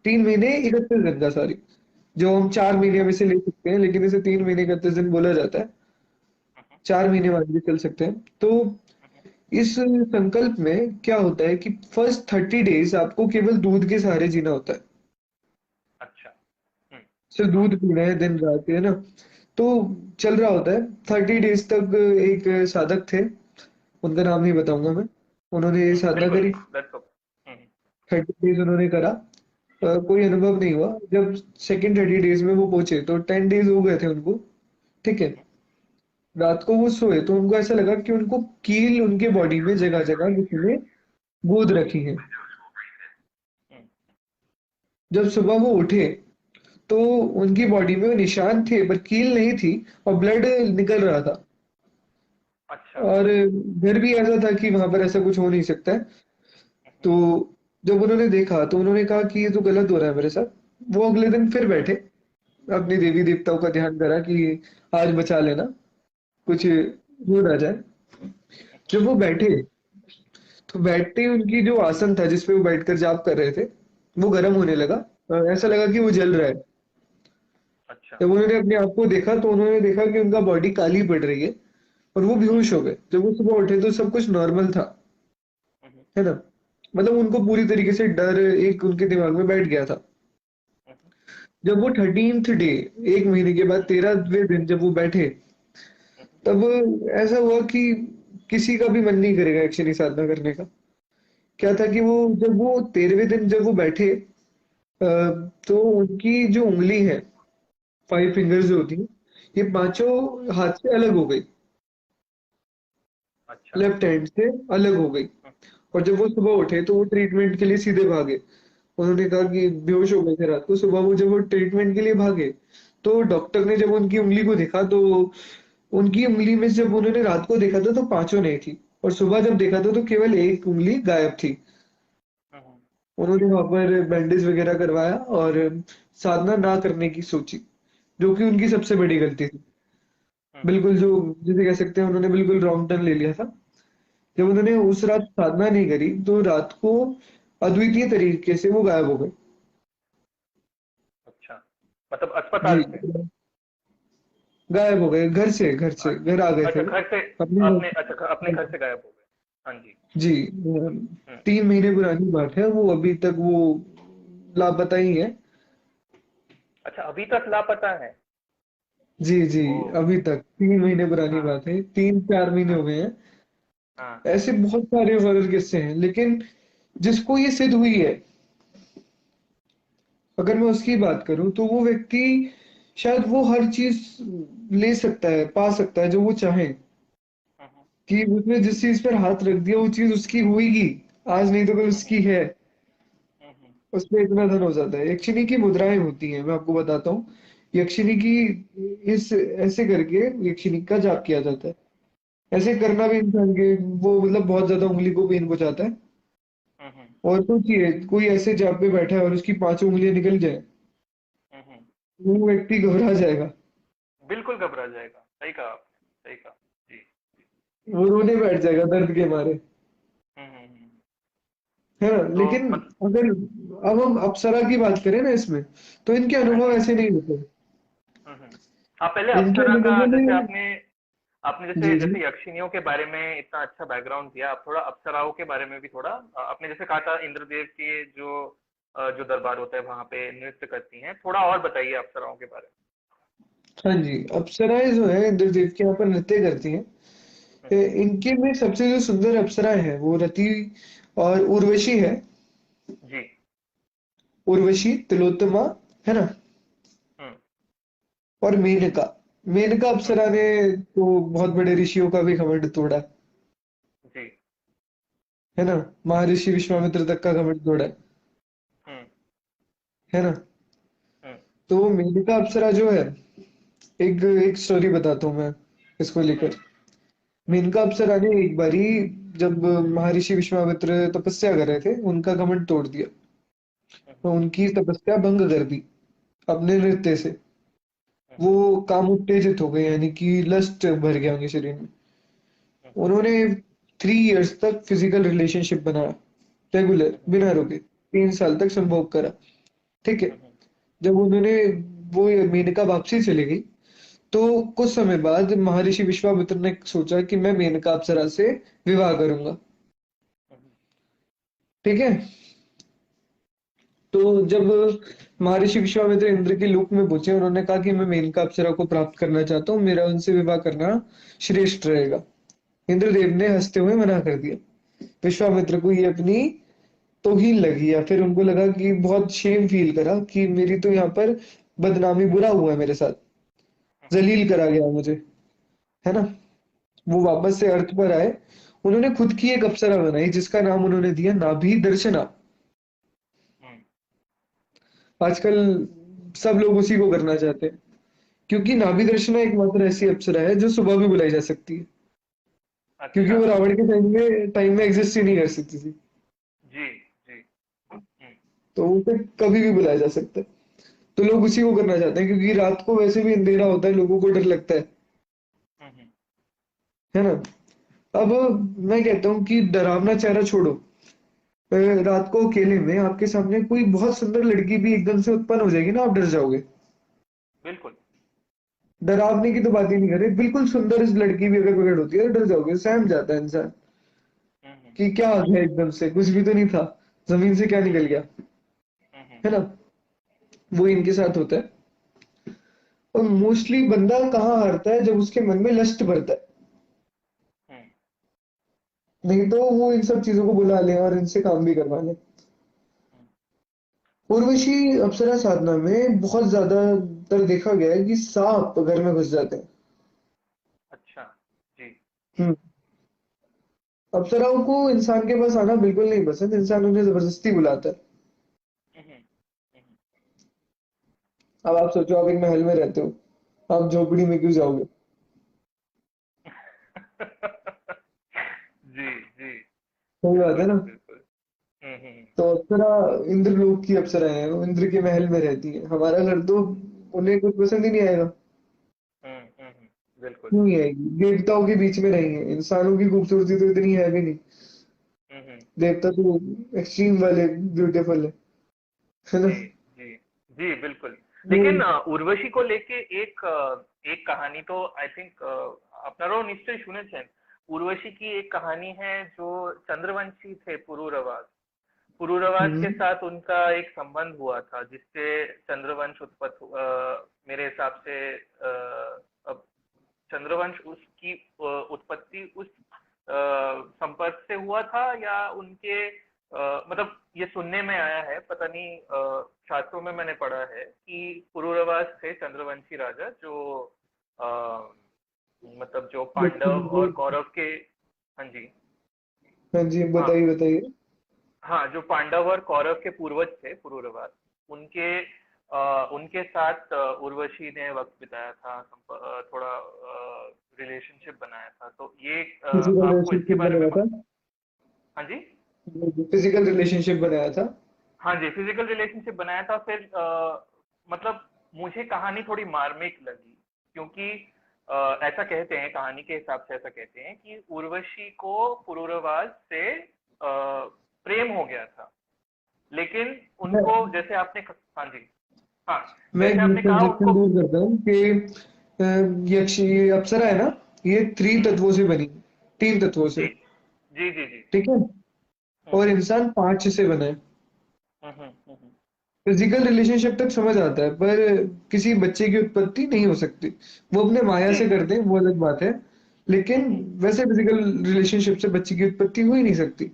3 महीने 31 दिन का, सॉरी। जो हम 4 महीने में से ले सकते हैं, लेकिन इसे 3 महीने 31 दिन बोला जाता है। 4 महीने मान के चल सकते हैं। तो इस संकल्प में क्या होता है कि फर्स्ट 30 डेज आपको केवल दूध के सहारे जीना होता है। अच्छा। हम्म, सिर्फ दूध पीना है दिन रात, है ना। तो चल रहा होता है 30 डेज तक। एक साधक थे, उनका नाम नहीं बताऊंगा मैं। उन्होंने ये साधना बिल्कुल, करी। That's okay. 30 डेज उन्होंने करा। कोई अनुभव नहीं हुआ। जब सेकेंड 30 डेज में वो पहुंचे तो 10 डेज हो गए थे उनको। ठीक है। रात को वो सोए तो उनको ऐसा लगा कि उनको कील उनके बॉडी में जगह जगह किसी ने गोद रखी है। जब सुबह वो उठे तो उनकी बॉडी में वो निशान थे पर कील नहीं थी, और ब्लड निकल रहा था। अच्छा। और घर भी ऐसा था कि वहां पर ऐसा कुछ हो नहीं सकता है। तो जब उन्होंने देखा तो उन्होंने कहा कि ये तो गलत हो रहा है मेरे साथ। वो अगले दिन फिर बैठे, अपने देवी देवताओं का ध्यान करा कि आज बचा लेना, कुछ हो ना जाए। जब वो बैठे तो बैठते ही उनकी जो आसन था जिसपे वो बैठकर जाप कर रहे थे, वो गर्म होने लगा। ऐसा लगा कि वो जल रहा है। अच्छा। जब उन्होंने अपने आप को देखा तो उन्होंने देखा कि उनका बॉडी काली पड़ रही है, और वो बेहोश हो गए। जब वो सुबह उठे तो सब कुछ नॉर्मल था, है ना। मतलब उनको पूरी तरीके से डर एक उनके दिमाग में बैठ गया था। जब वो 13th डे, 1 महीने के बाद 13वें दिन जब वो बैठे, तब ऐसा हुआ कि किसी का भी मन नहीं करेगा एक्चुअली साधना करने का। क्या था कि वो जब वो 13वें दिन जब वो बैठे, तो उनकी जो उंगली है, 5 फिंगर्स जो होती है, ये पांचों हाथ से अलग हो गई। अच्छा। लेफ्ट हैंड से अलग हो गई। और जब वो सुबह उठे तो वो ट्रीटमेंट के लिए सीधे भागे। उन्होंने कहा कि बेहोश हो गए थे रात को। सुबह वो जब वो ट्रीटमेंट के लिए भागे तो डॉक्टर ने जब उनकी उंगली को देखा तो उनकी उंगली में जब उन्होंने रात को देखा था तो पांचों नहीं थी, और सुबह जब देखा था तो केवल एक उंगली गायब थी। उन्होंने वहां पर बैंडेज वगैरह करवाया और साधना ना करने की सोची, जो कि उनकी सबसे बड़ी गलती थी। बिल्कुल, जो जिसे कह सकते हैं उन्होंने बिल्कुल रॉन्ग टर्न ले लिया था। जब उन्होंने उस रात साधना नहीं करी तो रात को अद्वितीय तरीके से वो गायब हो गए। अच्छा, मतलब अस्पताल जी, से? गायब हो गए। घर से अच्छा। घर आ गए थे अच्छा, वो घर से? अपने। अपने, अच्छा, अपने घर से गायब हो गए। हाँ जी। जी, हम्म, 3 महीने पुरानी बात है। वो अभी तक वो लापता ही है। अच्छा, अभी तक लापता है? जी जी, ओ। अभी तक 3 महीने पुरानी हाँ। बात है, 3-4 महीने हाँ। हो गए हैं। हाँ। ऐसे बहुत सारे हॉरर किस्से हैं, लेकिन जिसको ये सिद्ध हुई है, अगर मैं उसकी बात करूं तो वो व्यक्ति शायद वो हर चीज ले सकता है, पा सकता है जो वो चाहे। हम्म, कि उसने जिस चीज पर हाथ रख दिया वो चीज उसकी होगी, आज नहीं तो कल हम्म, उसकी है। हम्म, उसमें इतना धन हो जाता है। यक्षिनी की मुद्राएं होती हैं, मैं आपको बताता हूँ। यक्षिनी की इस ऐसे करके यक्षिनी का जाप किया जाता है। ऐसे करना भी इंसान के वो मतलब बहुत ज्यादा उंगली को पेन पहुंचाता है। हम्म, और सोचिए कोई ऐसे जाप पे बैठा है और उसकी पांचों उंगलियां निकल जाए, हम्म। वो व्यक्ति घबरा जाएगा। बिल्कुल घबरा जाएगा, सही कहा आपने, सही कहा। जी। वो रोने बैठ जाएगा दर्द के मारे, हम्म। है ना। तो लेकिन मत अगर अब हम अप्सरा की बात करें ना इसमें, तो इनके हाँ अनुभव जी। ऐसे नहीं होते। आप पहले इनके अप्सरा का, अनुभवों जैसे में आपने आपने जैसे जी जी जैसे यक्षिनियों के बारे में इतना अच्छा बैकग्राउंड दिया, आप थोड़ा अप्सराओं के बारे में भी थोड़ा, आपने जैसे कहा था इंद्रदेव के जो दरबार होता है वहां पे नृत्य करती हैं, थोड़ा और बताइए अप्सराओं के बारे हाँ जी, अप्सराएं जो है इंद्रदेव के यहाँ पर नृत्य करती हैं। में। इनके में सबसे जो सुंदर अप्सराएं हैं वो रति और उर्वशी है। जी। उर्वशी, तिलोत्तमा, है ना, हम्म, और मेनका। मेनका हम्म, अप्सरा ने तो बहुत बड़े ऋषियों का भी घमंड तोड़ा, जी। है ना। महर्षि हम्म, विश्वामित्र तक का घमंड तोड़ा हम्म, है ना। हम्म, तो मेनका अप्सरा जो है, एक एक स्टोरी बताता हूँ मैं इसको हम्म, लेकर। मेनका अप्सरा ने एक बारी जब महर्षि विश्वामित्र तपस्या कर रहे थे, उनका घमंड तोड़ दिया। तो उनकी तपस्या भंग कर दी अपने नृत्य से। वो काम उत्तेजित हो गए, यानी कि लस्ट भर गया उनके शरीर में। उन्होंने 3 इयर्स तक फिजिकल रिलेशनशिप बनाया, रेगुलर, बिना रुके। 3 साल तक संभोग करा। ठीक है। जब उन्होंने वो मेनका वापसी चली गई, तो कुछ समय बाद महर्षि विश्वामित्र ने सोचा कि मैं मेनका अप्सरा से विवाह करूंगा। ठीक है। तो जब महर्षि विश्वामित्र इंद्र के लोक में पहुंचे, उन्होंने कहा कि मैं मेनका अप्सरा को प्राप्त करना चाहता हूँ, मेरा उनसे विवाह करना श्रेष्ठ रहेगा। इंद्रदेव ने हंसते हुए मना कर दिया। विश्वामित्र को ये अपनी तौहीन लगी, या फिर उनको लगा कि बहुत शेम फील करा कि मेरी तो यहाँ पर बदनामी, बुरा हुआ है मेरे साथ, जलील करा गया मुझे, है ना। वो वापस से अर्थ पर आए। उन्होंने खुद की एक अप्सरा बनाई जिसका नाम उन्होंने दिया नाभि दर्शना। आजकल सब लोग उसी को करना चाहते हैं, क्योंकि नाभि दर्शना एकमात्र ऐसी अप्सरा है जो सुबह भी बुलाई जा सकती है, क्योंकि अच्छा। वो रावण के टाइम में एग्जिस्ट ही नहीं कर सकती थी। जी जी। तो उसे कभी भी बुलाया जा सकता है। तो लोग उसी को करना चाहते हैं, क्योंकि रात को वैसे भी अंधेरा होता है, लोगों को डर लगता है ना। अब मैं कहता हूँ कि डरावना चेहरा छोड़ो। रात को अकेले में आपके सामने कोई बहुत सुंदर लड़की भी एकदम से उत्पन्न हो जाएगी ना, आप डर जाओगे। बिल्कुल। डरावने की तो बात ही नहीं कर रहे, बिल्कुल सुंदर इस लड़की भी अगर प्रकट होती है तो डर जाओगे, सहम जाता है इंसान कि क्या आ गया, एकदम से कुछ भी तो नहीं था, जमीन से क्या निकल गया, है ना। वो इनके साथ होता है। और मोस्टली बंदा कहाँ हारता है, जब उसके मन में लस्ट भरता है। नहीं तो वो इन सब चीजों को बुला ले और इनसे काम भी करवा ले। उर्वशी अप्सरा साधना में बहुत ज्यादातर देखा गया है कि सांप घर में घुस जाते हैं। अच्छा। जी। हम्म। अप्सराओं को इंसान के पास आना बिल्कुल नहीं पसंद, इंसान उन्हें जबरदस्ती बुलाता है। अब आप सोचो, आप एक महल में रहते हो, आप झोपड़ी में क्यों जाओगे। जी जी। सही बात है बिल्कुल ना। बिल्कुल। तो अप्सरा इंद्र लोक की अप्सरा है, वो इंद्र के महल में रहती है। हमारा घर तो उन्हें कुछ पसंद ही नहीं आएगा। बिल्कुल। क्यों नहीं आएगी, देवताओं के बीच में रहेंगे, इंसानों की खूबसूरती तो इतनी है भी नहीं। देवता तो एक्सट्रीम वाले ब्यूटीफुल है ना। जी जी जी। बिल्कुल। वो लेकिन उर्वशी को लेके एक कहानी तो आई थिंक আপনারাও নিশ্চয়ই শুনেছেন। उर्वशी की एक कहानी है जो चंद्रवंशी थे पुरूरवास। पुरूरवास के हम्म, साथ उनका एक संबंध हुआ था जिससे चंद्रवंश मेरे हिसाब से अब चंद्रवंश उसकी उत्पत्ति उस संपर्क से हुआ था या उनके मतलब ये सुनने में आया है, पता नहीं शास्त्रों में मैंने पढ़ा है कि पुरूरवास थे चंद्रवंशी राजा जो अ, मतलब जो पांडव और कौरव के। हाँ जी। हाँ जी, हाँ बताइए बताइए। हाँ, जो पांडव और कौरव के पूर्वज थे पुरूरवास, उनके उनके साथ उर्वशी ने वक्त बिताया था, थोड़ा रिलेशनशिप बनाया था। तो ये फिजिकल आपको इसके रिलेशनशिप बारे में बनाया था। हाँ जी। फिजिकल रिलेशनशिप बनाया था। हाँ जी, फिजिकल रिलेशनशिप बनाया था। फिर मतलब मुझे कहानी थोड़ी मार्मिक लगी, क्योंकि ऐसा कहते हैं, कहानी के हिसाब से ऐसा कहते हैं कि उर्वशी को पुरूरवास से प्रेम हो गया था। लेकिन मैं उनको जैसे आपने हाँ जी। हाँ, मैं एक जैसे आपने कहा मिसकंसेप्शन उनको। दूर करता हूँ कि ये अप्सरा है ना, ये 3 तत्वों से बनी, 3 तत्वों जी से। जी जी जी। ठीक है। और हम्म इंसान 5 से बना है। हम्म हम्म हम्म हम्म, फिजिकल रिलेशनशिप तक समझ आता है, पर किसी बच्चे की उत्पत्ति नहीं हो सकती। वो अपने माया जी। से करते हैं, वो अलग बात है। लेकिन हम्म, वैसे फिजिकल रिलेशनशिप से बच्चे की उत्पत्ति हो ही नहीं सकती,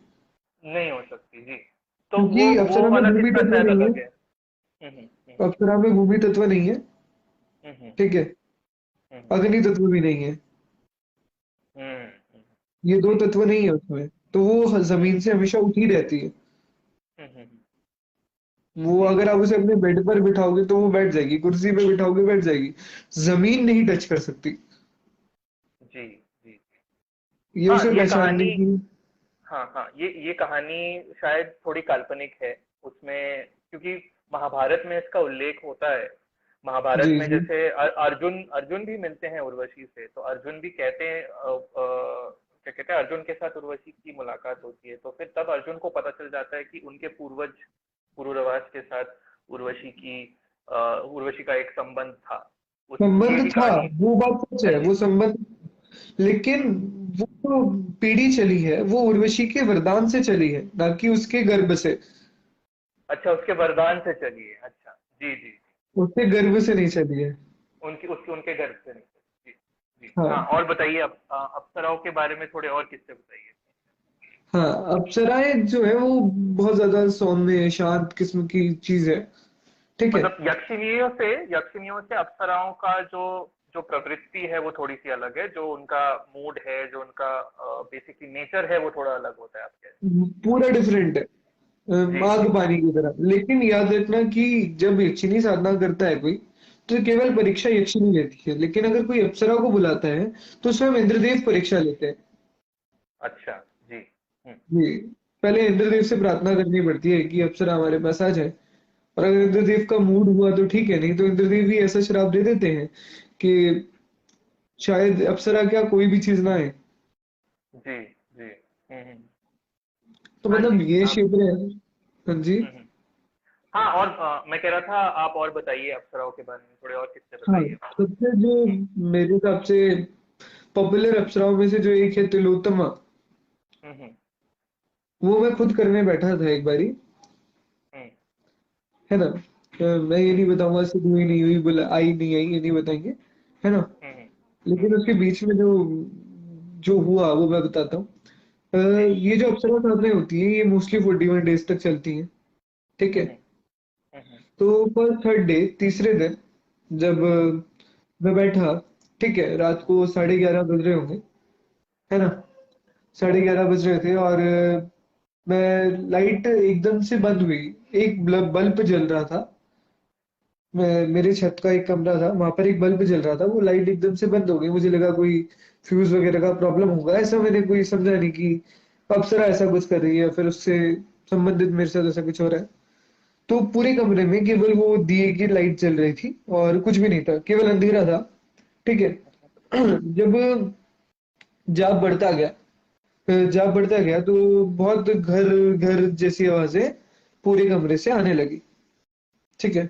नहीं हो सकती जी। तो क्योंकि वो अप्सरा में वाला भूमि किस्सा तत्व शायद नहीं है। अलग है। अप्सरा में भूमि तत्व नहीं है। हम्म ठीक है। हम्म अग्नि तत्व भी नहीं है। हम्म, ये दो जी। तत्व नहीं है उसमें, तो वो हम्म जमीन से हमेशा उठी रहती है। हम्म, वो जी अगर आप उसे अपने बेड पर बिठाओगे तो वो बैठ जाएगी, कुर्सी पे बिठाओगे बैठ जाएगी, जमीन नहीं टच कर सकती। जी जी। ये हाँ उसे ये पहचानने कहानी, की। हाँ हाँ ये कहानी शायद थोड़ी काल्पनिक है उसमें, क्योंकि महाभारत में इसका उल्लेख होता है। महाभारत जी में जी। जैसे अर्जुन अर्जुन भी मिलते हैं उर्वशी से, तो अर्जुन भी कहते हैं क्या कहते हैं, अर्जुन के साथ उर्वशी की मुलाकात होती है, तो फिर तब अर्जुन को पता चल जाता है कि उनके पूर्वज पुरूरवास के साथ उर्वशी की उर्वशी का एक संबंध था। उस ये संबंध भी था, कहानी वो बात सच है है, जी। वो संबंध। लेकिन वो जो पीढ़ी चली है वो उर्वशी के वरदान से चली है, ना कि उसके गर्भ से। अच्छा, उसके वरदान से चलिए, अच्छा जी जी जी। उसके गर्भ से नहीं चली है। उनकी उसके उनके घर से नहीं थे। जी जी हाँ, हाँ और बताइए, अब अप्सराओं के बारे में थोड़े और किस्से बताइए। हाँ, अप्सराएं जो है वो बहुत ज्यादा सौम्य शांत किस्म की चीज है। ठीक है। मतलब यक्षिनियों से अप्सराओं का जो जो प्रवृत्ति है वो थोड़ी सी अलग है, जो उनका मूड है, जो उनका बेसिकली नेचर है वो थोड़ा अलग होता है आपके। पूरा डिफरेंट है। जी जी आग पानी की तरह। लेकिन याद रखना कि जब यक्षिनी साधना करता है कोई, तो केवल हम्म, परीक्षा यक्षिनी लेती है, लेकिन अगर कोई अप्सरा को बुलाता है तो स्वयं इंद्रदेव परीक्षा लेते हैं। अच्छा जी। जी। पहले इंद्रदेव से प्रार्थना करनी पड़ती है कि अप्सरा हमारे पास आ जाए। और अगर हम्म, इंद्रदेव का मूड हुआ तो ठीक है, नहीं तो इंद्रदेव भी ऐसा श्राप दे देते हैं कि शायद अप्सरा क्या कोई भी चीज ना आए। जी जी। तो हाँ मतलब जी ये आप। क्षेत्र है। हाँ जी। हम्म, हाँ, और मैं कह रहा था आप और बताइए अप्सराओं के बारे में, थोड़े और किस्से हाँ, बताइए। सबसे जो हम्म मेरे हिसाब से पॉपुलर अप्सराओं में से जो एक है तिलोत्तमा, हम्म वो मैं खुद करने बैठा था एक बारी। हम्म है ना। मैं ये नहीं हम्म बताऊंगा सिद्ध हुई नहीं हुई, बोला आई नहीं आई, ये नहीं बताएंगे। है ना। हम्म लेकिन उसके बीच में जो जो हुआ वो मैं बताता हूँ। जी। ये जो अप्सरा साधनाएं होती है ये मोस्टली 41 डेज तक चलती हैं। ठीक है। हम्म हम्म तो पर थर्ड डे, तीसरे दिन, जब मैं बैठा, ठीक है, रात को 11:30 बज रहे होंगे। है ना। 11:30 बज रहे थे और मैं लाइट एकदम से बंद हुई। एक बल्ब जल रहा था। मैं मेरे छत का एक कमरा था, वहां पर एक बल्ब जल रहा था, वो लाइट एकदम से बंद हो गई। मुझे लगा कोई फ्यूज वगैरह का प्रॉब्लम होगा, ऐसा मैंने कोई समझा नहीं कि अप्सरा ऐसा कुछ कर रही है, फिर उससे संबंधित मेरे साथ ऐसा कुछ हो रहा है। तो पूरे कमरे में केवल वो दिए की लाइट चल रही थी और कुछ भी नहीं था, केवल अंधेरा था। ठीक है। जब जाप बढ़ता गया, जाप बढ़ता गया तो बहुत घर घर जैसी आवाजें पूरे कमरे से आने लगी। ठीक है।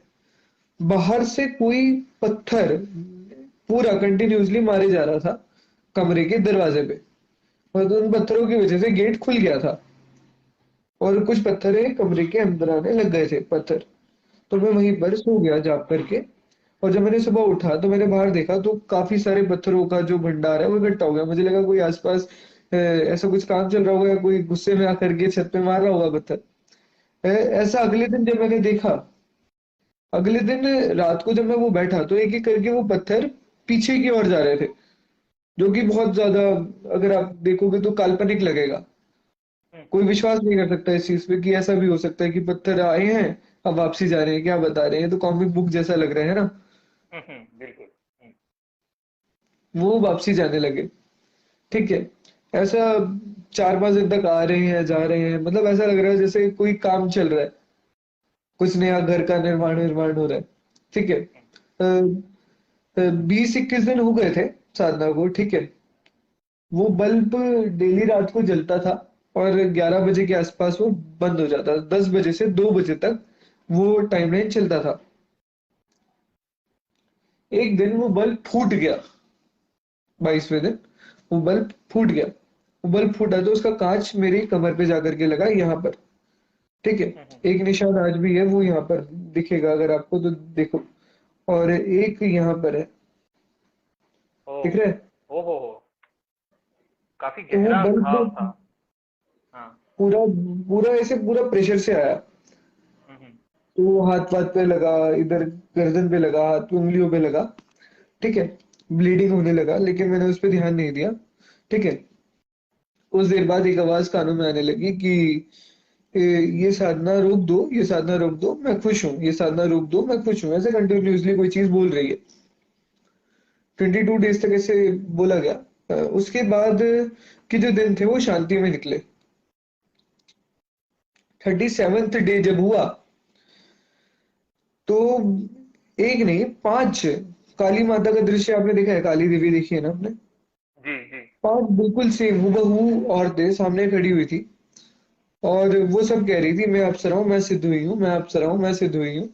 बाहर से कोई पत्थर पूरा कंटिन्यूअसली मारे जा रहा था कमरे के दरवाजे पे, और उन पत्थरों की वजह से गेट खुल गया था और कुछ पत्थर कमरे के अंदर आने लग गए थे पत्थर। तो मैं वहीं पर सो गया जाग करके। और जब मैंने सुबह उठा तो मैंने बाहर देखा तो काफी सारे पत्थरों का जो भंडार है वो इकट्ठा हो गया। मुझे लगा कोई आसपास ऐसा कुछ काम चल रहा होगा, या कोई गुस्से में आकर के छत पे मार रहा होगा पत्थर। ऐसा अगले दिन जब मैंने देखा, अगले दिन रात को जब मैं वो बैठा तो एक एक करके वो पत्थर पीछे की ओर जा रहे थे, जो कि बहुत ज्यादा, अगर आप देखोगे तो काल्पनिक लगेगा। कोई विश्वास नहीं कर सकता इस चीज पे कि ऐसा भी हो सकता है कि पत्थर आए हैं, अब वापसी जा रहे हैं, क्या बता रहे हैं, तो कॉमिक बुक जैसा लग रहा है ना। बिल्कुल। वो वापसी जाने लगे। ठीक है। ऐसा 4-5 दिन तक आ रहे हैं जा रहे हैं, मतलब ऐसा लग रहा है जैसे कोई काम चल रहा है, कुछ नया घर का निर्माण निर्माण हो रहा है। ठीक है। 20-21 दिन हो गए थे साधना को। ठीक है। वो बल्ब डेली रात को जलता था और 11 बजे के आसपास वो बंद हो जाता था। 10 बजे से 2 बजे तक वो टाइमलाइन चलता था। एक दिन वो बल्ब फूट गया। 22वें दिन वो बल्ब फूट गया। वो बल्ब फूटा तो उसका कांच मेरी कमर पे जाकर के लगा यहाँ पर। ठीक है। एक निशान आज भी है, वो यहाँ पर दिखेगा अगर आपको तो देखो। और एक यहाँ पर है, ओ दिख रहा है। हो, काफी तो वो गहरा घाव था। बल्ब हाँ। पूरा पूरा ऐसे पूरा प्रेशर से आया। हम्म तो वो हाथ वाथ पे लगा, इधर गर्दन पे लगा, हाथ पे उंगलियों पे लगा। ठीक है। ब्लीडिंग होने लगा, लेकिन मैंने उस पर ध्यान नहीं दिया। ठीक है। कुछ देर बाद एक आवाज कानों में आने लगी कि ये साधना रोक दो, ये साधना रोक दो, मैं खुश हूँ, ये साधना रोक दो, मैं खुश हूँ, ऐसे कंटिन्यूअसली कोई चीज बोल रही है। 22 डेज तक ऐसे बोला गया। उसके बाद के जो दिन थे वो शांति में निकले। 37th डे जब हुआ तो एक नहीं 5 काली माता का दृश्य आपने देखा है, काली देवी देखी है ना आपने? जी जी। 5 बिल्कुल सेम हूबहू औरतें सामने खड़ी हुई थी और वो सब कह रही थी मैं अप्सरा हूँ, मैं सिद्ध हुई हूँ, मैं अप्सरा हूँ, मैं सिद्ध हुई हूँ।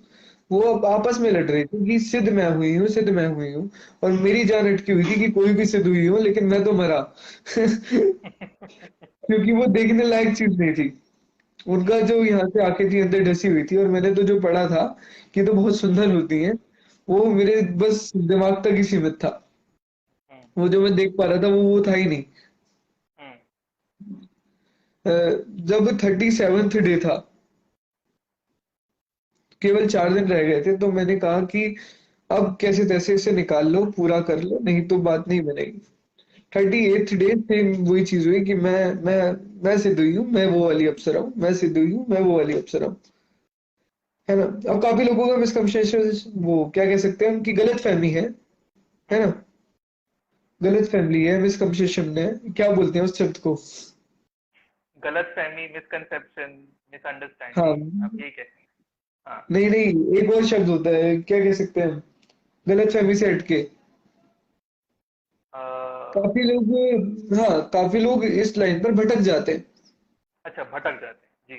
वो अब आपस में लड़ रही थी कि सिद्ध मैं हुई हूँ, सिद्ध मैं हुई हूँ, और मेरी जान अटकी हुई थी कि कोई भी सिद्ध हुई हो लेकिन मैं तो मरा। क्योंकि वो देखने लायक चीज नहीं थी। उनका जो यहाँ से आंखें थी अंदर ढसी हुई थी, और मैंने तो जो पढ़ा था कि तो बहुत सुंदर होती हैं, वो मेरे बस दिमाग तक ही सीमित था। हम्म वो जो मैं देख पा रहा था वो था ही नहीं। हम्म अ, जब 37th डे था, केवल 4 दिन रह गए थे, तो मैंने कहा कि अब कैसे तैसे इसे निकाल लो, पूरा कर लो, नहीं तो बात नहीं बनेगी। 38th डे सेम वही चीज हुई कि मैं सिद्ध हुई हूँ, मैं वो वाली अप्सरा हूँ, मैं सिद्ध हुई हूँ, मैं वो वाली अप्सरा हूँ। है ना? अब काफी लोगों का मिसकंसेप्शन, वो क्या कह सकते हैं हम, कि गलत फहमी है हम्म। ना? गलत फहमी है, मिसकंसेप्शन है, क्या बोलते हैं उस शब्द को? गलत फहमी, मिसकंसेप्शन, हाँ, मिसअंडरस्टैंडिंग, आप यही कह। हाँ। नहीं नहीं, एक और शब्द होता है, क्या कह सकते हैं हम, गलत फहमी से हटके। अ, काफी लोग, हाँ, काफी लोग इस लाइन पर भटक जाते हैं। अच्छा, भटक जाते हैं जी।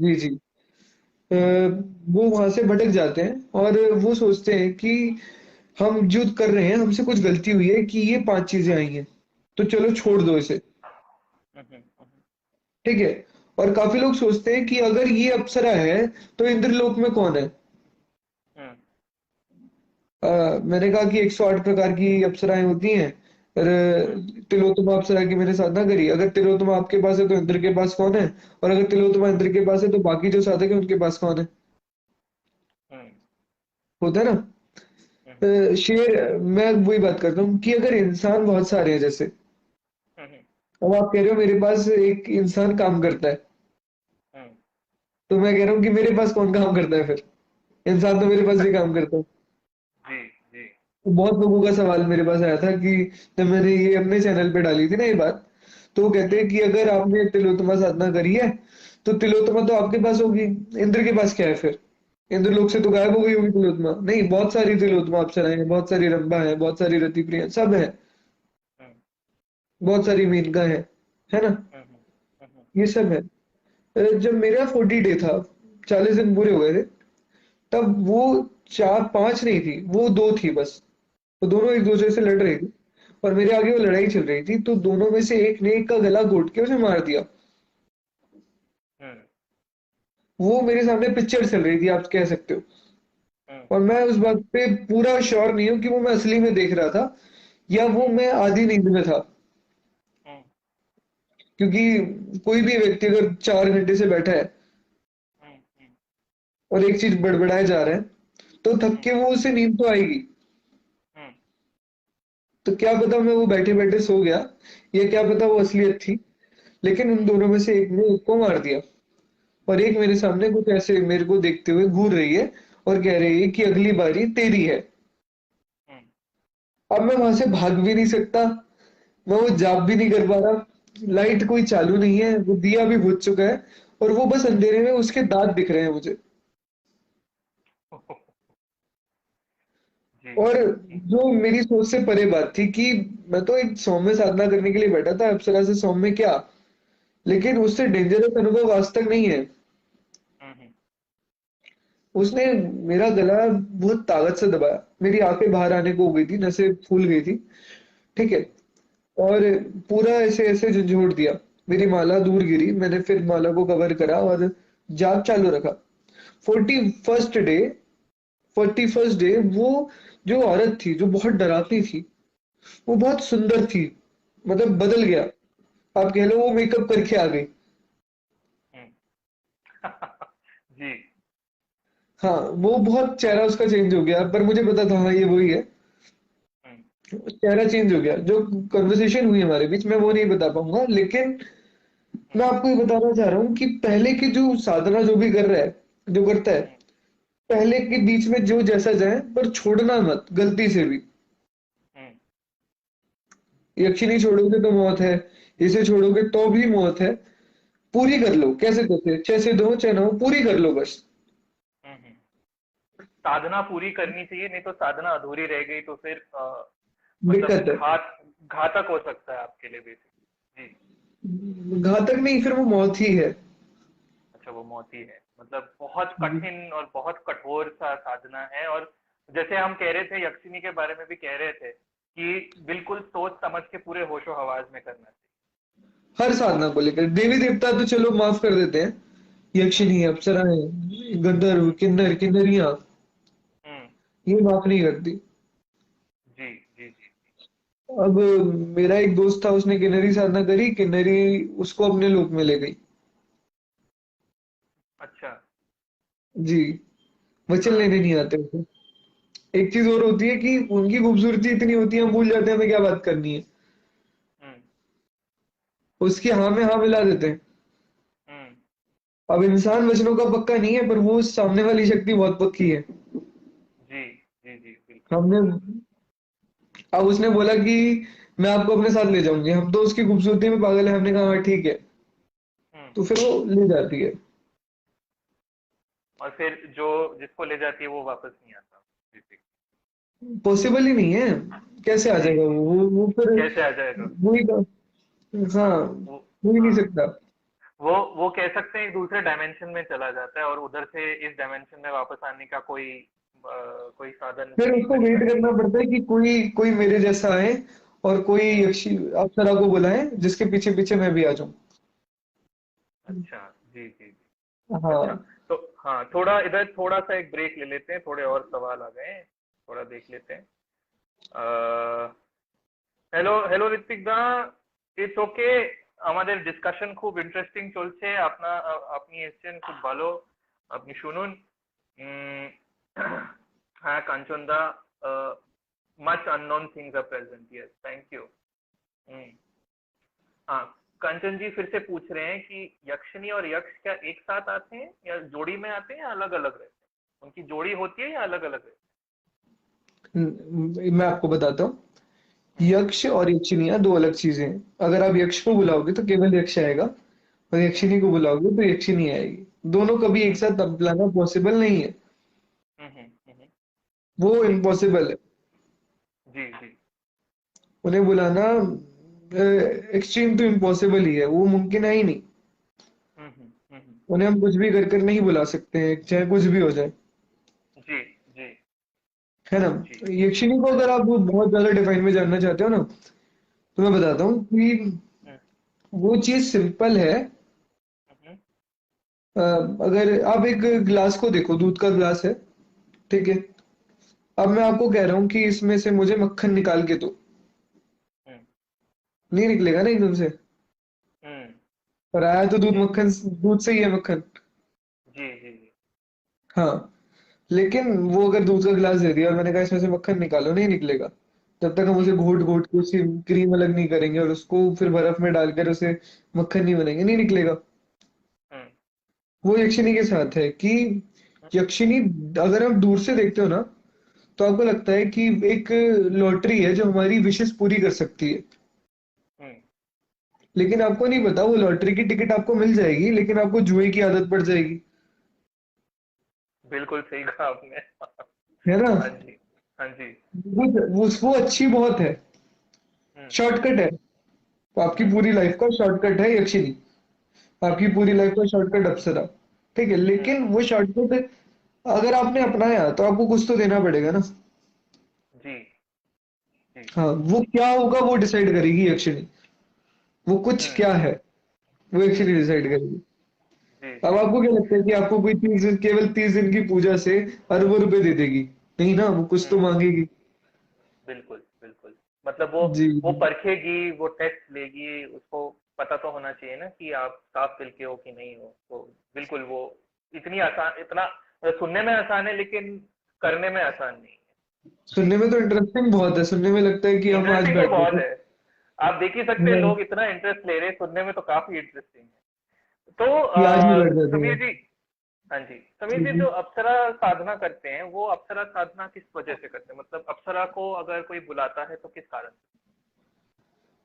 जी जी। अ, वो वहां से भटक जाते हैं और वो सोचते हैं कि हम जो कर रहे हैं हमसे कुछ गलती हुई है कि ये 5 चीजें आई हैं, तो चलो छोड़ दो इसे। हम्म। ठीक है? और काफी लोग सोचते हैं कि अगर ये अप्सरा है तो इंद्रलोक में कौन है? हम्म मैंने कहा कि 108 प्रकार की अप्सराएं होती हैं, और हम्म तिलोत्तमा अप्सरा की मैंने साधना करी। अगर तिलोत्तमा आपके पास है तो इंद्र के पास कौन है? और अगर तिलोत्तमा इंद्र के पास है तो बाकी जो साधक है उनके पास कौन है? हम्म होता है ना? हम्म शेर, मैं वही बात करता हूँ कि अगर इंसान बहुत सारे हैं जैसे, हम्म अब आप कह रहे हो मेरे पास एक इंसान काम करता है, हम्म। तो मैं कह रहा हूँ कि मेरे पास कौन काम करता है फिर? इंसान तो मेरे पास भी काम करता है। जी जी। तो बहुत लोगों का सवाल मेरे पास आया था कि जब मैंने ये अपने चैनल पे डाली थी ना ये बात, तो वो कहते हैं कि अगर आपने तिलोत्तमा साधना करी है तो तिलोत्तमा तो आपके पास होगी, इंद्र के पास क्या है फिर? इंद्र लोक से तो गायब हो गई होगी तिलोत्तमा। नहीं, बहुत सारी तिलोत्तमा अप्सराएं हैं, बहुत सारी रंभा है, बहुत सारी रति प्रिया सब है, हम्म बहुत सारी मेनका है ना? हम्म हम्म ये सब है। जब मेरा 40 डे था, 40 दिन पूरे हो गए थे, तब वो 4 5 नहीं थी, वो 2 थी बस। वो दोनों एक दूसरे से लड़ रही थी और मेरे आगे वो लड़ाई चल रही थी, तो दोनों में से एक ने एक का गला घोट के उसे मार दिया। हम्म वो मेरे सामने पिक्चर चल रही थी, आप कह सकते हो। हम्म और मैं उस बात पे पूरा श्योर नहीं हूँ कि वो मैं असली में देख रहा था या वो हम्म मैं आधी नींद में था। हम्म क्योंकि कोई भी व्यक्ति अगर 4 घंटे से बैठा है हम्म और एक चीज बड़बड़ाए जा रहा है, तो थक हम्म के वो उसे नींद तो आएगी। हम्म तो क्या पता मैं वो बैठे बैठे सो गया, या क्या पता वो असलियत थी, लेकिन उन हम्म दोनों में से एक ने एक को मार दिया। और एक मेरे सामने कुछ ऐसे मेरे को देखते हुए घूर रही है और कह रही है कि अगली बारी तेरी है। हम्म अब मैं वहां से भाग भी नहीं सकता, मैं वो जाप भी नहीं कर पा रहा, लाइट कोई चालू नहीं है, वो दिया भी बुझ चुका है, और वो बस अंधेरे में उसके दांत दिख रहे हैं मुझे। जी। और जो मेरी सोच से परे बात थी कि मैं तो एक सौम्य साधना करने के लिए बैठा था, अप्सरा से सौम्य क्या, लेकिन उससे डेंजरस अनुभव आज तक नहीं है। हम्म उसने मेरा गला बहुत ताकत से दबाया, मेरी आंखें बाहर आने को हो गई थी, नसें फूल गई थी। ठीक है? और पूरा ऐसे ऐसे झंझोड़ दिया, मेरी माला दूर गिरी, मैंने फिर माला को कवर करा और जाप चालू रखा। 41st डे, 41st डे वो जो औरत थी जो बहुत डरावनी थी, वो बहुत सुंदर थी, मतलब बदल गया, आप कह लो वो मेकअप करके आ गई। हम्म जी। हाँ, वो बहुत चेहरा उसका चेंज हो गया, पर मुझे पता था हाँ ये वही है। हम्म चेहरा चेंज हो गया, जो कन्वर्सेशन हुई हमारे बीच में वो नहीं बता पाऊंगा, लेकिन मैं हम्म आपको ये बताना चाह रहा हूँ कि पहले की जो साधना जो भी कर रहा है, जो करता है, हम्म पहले के बीच में जो जैसा जाए, पर छोड़ना मत गलती से भी। हम्म यक्षिणी छोड़ोगे तो मौत है, इसे छोड़ोगे तो भी मौत है, पूरी कर लो कैसे तैसे, चाहे सिद्ध हो चाहे ना हो, पूरी कर लो बस। हम्म। साधना पूरी करनी चाहिए, नहीं तो साधना अधूरी रह गई तो फिर मतलब दिक्कत है। घातक हो सकता है आपके लिए बेसिक। जी। घातक नहीं, फिर वो मौत ही है। अच्छा, वो मौत ही है, मतलब बहुत कठिन और बहुत कठोर सा साधना है। और जैसे हम कह रहे थे यक्षिनी के बारे में भी कह रहे थे कि बिल्कुल सोच समझ के पूरे होशो हवास में करना चाहिए। हर साधना को लेकर देवी देवता तो चलो माफ कर देते हैं, हम्म। यक्षिणी, अप्सराएं, गंधर्व, हम्म। किन्नर, किन्नरियां, हम्म। ये माफ नहीं करती। जी जी जी। अब मेरा एक दोस्त था, उसने किन्नरी साधना करी, किन्नरी उसको अपने लोक में ले गई। अच्छा। जी, वचन हाँ। लेने नहीं आते उसे। एक चीज और होती है कि उनकी खूबसूरती इतनी होती है, हम भूल जाते हैं हमें क्या बात करनी है, हम्म। उसकी हाँ में हाँ मिला देते हैं। हम्म। अब इंसान वचनों का पक्का नहीं है, पर वो सामने वाली शक्ति बहुत पक्की है। जी जी जी, बिल्कुल हमने, बिल्कुल। अब उसने बोला कि मैं आपको अपने साथ ले जाऊंगी, हम तो उसकी खूबसूरती में पागल है, हमने कहा हाँ ठीक है, हम्म। तो फिर वो ले जाती है। और फिर जो जिसको ले जाती है वो वापस नहीं आता बेसिक। पॉसिबल ही नहीं है, कैसे आ जी जाएगा जी। वो फिर कैसे आ जाएगा। वही हाँ, हाँ वो। हो ही नहीं हाँ सकता। वो कह सकते हैं एक दूसरे डायमेंशन में चला जाता है, और उधर से इस डायमेंशन में वापस आने का कोई साधन, फिर कोई उसको तरीका वेट नहीं करना है। पड़ता है कि कोई कोई मेरे जैसा आए और कोई हम्म। यक्षी अप्सरा को बुलाए जिसके पीछे पीछे मैं भी आ जाऊं। अच्छा। जी जी जी। अच्छा। हाँ। तो हाँ, थोड़ा इधर थोड़ा सा एक ब्रेक ले लेते हैं, थोड़े और सवाल आ गए हैं, थोड़ा देख लेते हैं। হ্যালো হ্যালো ঋত্বিক দা, ইটস ওকে। আমাদের ডিসকাশন খুব ইন্টারেস্টিং চলছে, আপনি এসেছেন খুব ভালো, আপনি শুনুন। উম, হ্যাঁ Kanchan da, much unknown things are present, yes thank you. हाँ, कंचन जी फिर से पूछ रहे हैं कि यक्षिनी और यक्ष क्या एक साथ आते हैं या जोड़ी में आते हैं या अलग अलग रहते हैं, उनकी जोड़ी होती है या अलग अलग रहते मैं आपको बताता हूँ, हैं। यक्ष और यक्षिणियां दो अलग चीजें हैं। अगर आप यक्ष को हम्म। बुलाओगे तो केवल यक्ष आएगा, और हम्म। यक्षिणी को बुलाओगे तो यक्षिणी आएगी। दोनों कभी एक हम्म। साथ बुलाना पॉसिबल नहीं है, हम्म। वो जी इम्पॉसिबल है। जी जी। उन्हें बुलाना एक्सट्रीम तो इम्पॉसिबल ही है, वो मुमकिन है ही नहीं। हम्म। उन्हें हम कुछ भी कर कर नहीं बुला सकते हैं, चाहे कुछ भी हो जाए, जी जी है ना। जी। यक्षिणी को अगर आप वो बहुत ज्यादा डिफाइन में जानना चाहते हो ना, तो मैं हम्म। बताता हूँ कि हम्म। वो चीज सिंपल है। हम्म। अगर आप एक ग्लास को देखो, दूध का ग्लास है, ठीक है। अब मैं आपको कह रहा हूँ कि इसमें से मुझे मक्खन निकाल के दो, हम्म। नहीं निकलेगा ना एकदम से, हम्म। और आया तो दूध, जी मक्खन, दूध से ही है मक्खन। जी जी जी। हाँ, लेकिन वो अगर दूध का गिलास दे दिया और मैंने कहा इसमें से मक्खन निकालो, नहीं निकलेगा। जब तक हम उसे हम्म। घोट घोट के उसकी क्रीम अलग नहीं करेंगे और उसको फिर बर्फ में डालकर उसे मक्खन नहीं बनेंगे, नहीं निकलेगा। हम्म। वो यक्षिणी के साथ है कि यक्षिणी, अगर आप दूर से देखते हो ना, तो आपको लगता है कि एक लॉटरी है जो हमारी विशेष पूरी कर सकती है। हम्म। लेकिन आपको नहीं पता वो लॉटरी की टिकट आपको मिल जाएगी, लेकिन आपको जुए की आदत पड़ जाएगी, बिल्कुल सही कहा आपने। है ना। हाँ जी। हाँ जी। वो अच्छी बहुत है, हम्म। शॉर्टकट है। तो आपकी हम्म। पूरी लाइफ का शॉर्टकट है यक्षिनी, आपकी हम्म। पूरी लाइफ का शॉर्टकट अप्सरा, ठीक है। हम्म। लेकिन वो शॉर्टकट अगर आपने अपनाया तो आपको कुछ तो देना पड़ेगा ना। जी जी। हाँ, वो क्या होगा वो डिसाइड करेगी यक्षिणी, वो कुछ हम्म। क्या है वो यक्षिणी जी डिसाइड करेगी। जी अब जी। आपको क्या लगता है कि आपको कोई 30 दिन, केवल 30 दिन की पूजा से अरबों रुपए दे देगी? नहीं ना, वो कुछ तो हम्म। मांगेगी। बिल्कुल बिल्कुल। मतलब वो जी, परखेगी, वो टेस्ट लेगी, उसको पता तो होना चाहिए ना कि आप साफ दिल के हो कि नहीं हो, तो बिल्कुल वो इतनी आसान, इतना सुनने में आसान है लेकिन करने में आसान नहीं सुनने में तो इंटरेस्टिंग बहुत है, सुनने में लगता है कि है। हम आज इंटरेस्टिंग तो बैठे बहुत थे। है, आप देख ही सकते हैं हाँ, लोग इतना इंटरेस्ट ले रहे हैं, सुनने में तो काफी इंटरेस्टिंग है। तो कि आज भी बैठ जाते समीर हैं। जी, हाँ जी समीर जी, जी, जी। जो अप्सरा साधना करते हैं वो अप्सरा साधना किस वजह से करते हैं, मतलब अप्सरा को अगर कोई बुलाता है तो किस कारण से?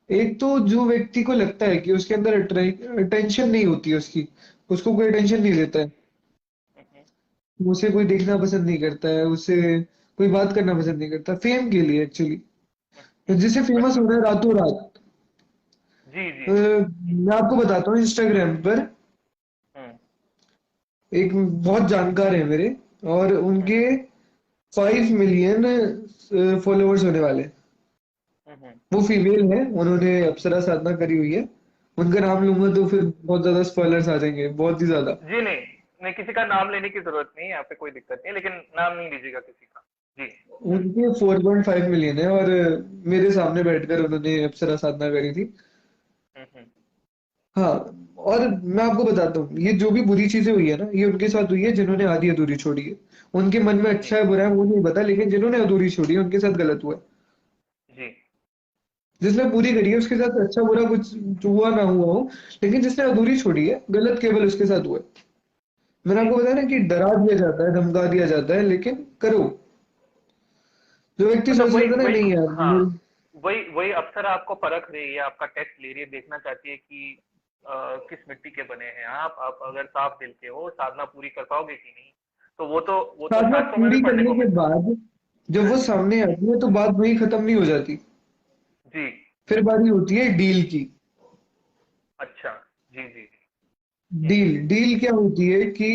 एक तो जो व्यक्ति को लगता है कि उसके अंदर अटेंशन नहीं होती है उसकी, उसको कोई अटेंशन नहीं देता है, हम्म, उसे कोई देखना पसंद नहीं करता है, उसे कोई बात करना पसंद नहीं करता, फेम के लिए एक्चुअली। तो जिसे फेमस अच्छा। होना है रातों रात। जी जी जी। मैं आपको बताता हूँ, इंस्टाग्राम पर हम्म एक बहुत जानकार है मेरे, और हम्म उनके 5 मिलियन फॉलोअर्स होने वाले। हम्म। वो फीमेल है, उन्होंने अप्सरा साधना करी हुई है। उनका नाम लूंगा तो फिर बहुत ज्यादा स्पॉयलर्स आ जाएंगे, बहुत ही ज्यादा। जी नहीं, नहीं किसी का नाम लेने की जरूरत नहीं है, यहाँ पे कोई दिक्कत नहीं है, लेकिन नाम नहीं लीजिएगा किसी का। जी। उनके 4.5 मिलियन है, और मेरे सामने बैठकर उन्होंने अप्सरा साधना करी थी। हम्म। हाँ, और मैं आपको बताता हूँ, ये जो भी बुरी चीजें हुई है ना, ये उनके साथ हुई है जिन्होंने आधी अधूरी छोड़ी है। उनके मन में जी अच्छा है बुरा है वो नहीं पता, लेकिन जिन्होंने अधूरी छोड़ी है उनके साथ गलत हुआ है। जी। जिसने पूरी करी है उसके साथ अच्छा बुरा कुछ हुआ ना हुआ हो, लेकिन जिसने अधूरी छोड़ी है गलत केवल उसके साथ हुआ है। मैंने जी। आपको बताया ना कि डरा दिया जाता है, धमका दिया जाता है, लेकिन करो। जो व्यक्ति मतलब सोच वही लेता है ना, वही, नहीं यार हाँ, वही वही अप्सरा आपको परख रही है, आपका टेस्ट ले रही है, देखना चाहती है कि किस मिट्टी के बने हैं आप अगर साफ दिल के हो, साधना पूरी कर पाओगे कि नहीं। तो वो तो साधना शास्त्रों में भी पूरी पढ़ने करने को के मिलता बाद जब वो सामने आती है तो बात वही खत्म नहीं हो जाती। है। जी। फिर बारी होती है डील की। अच्छा। जी जी जी। हम्म। डील डील क्या होती है कि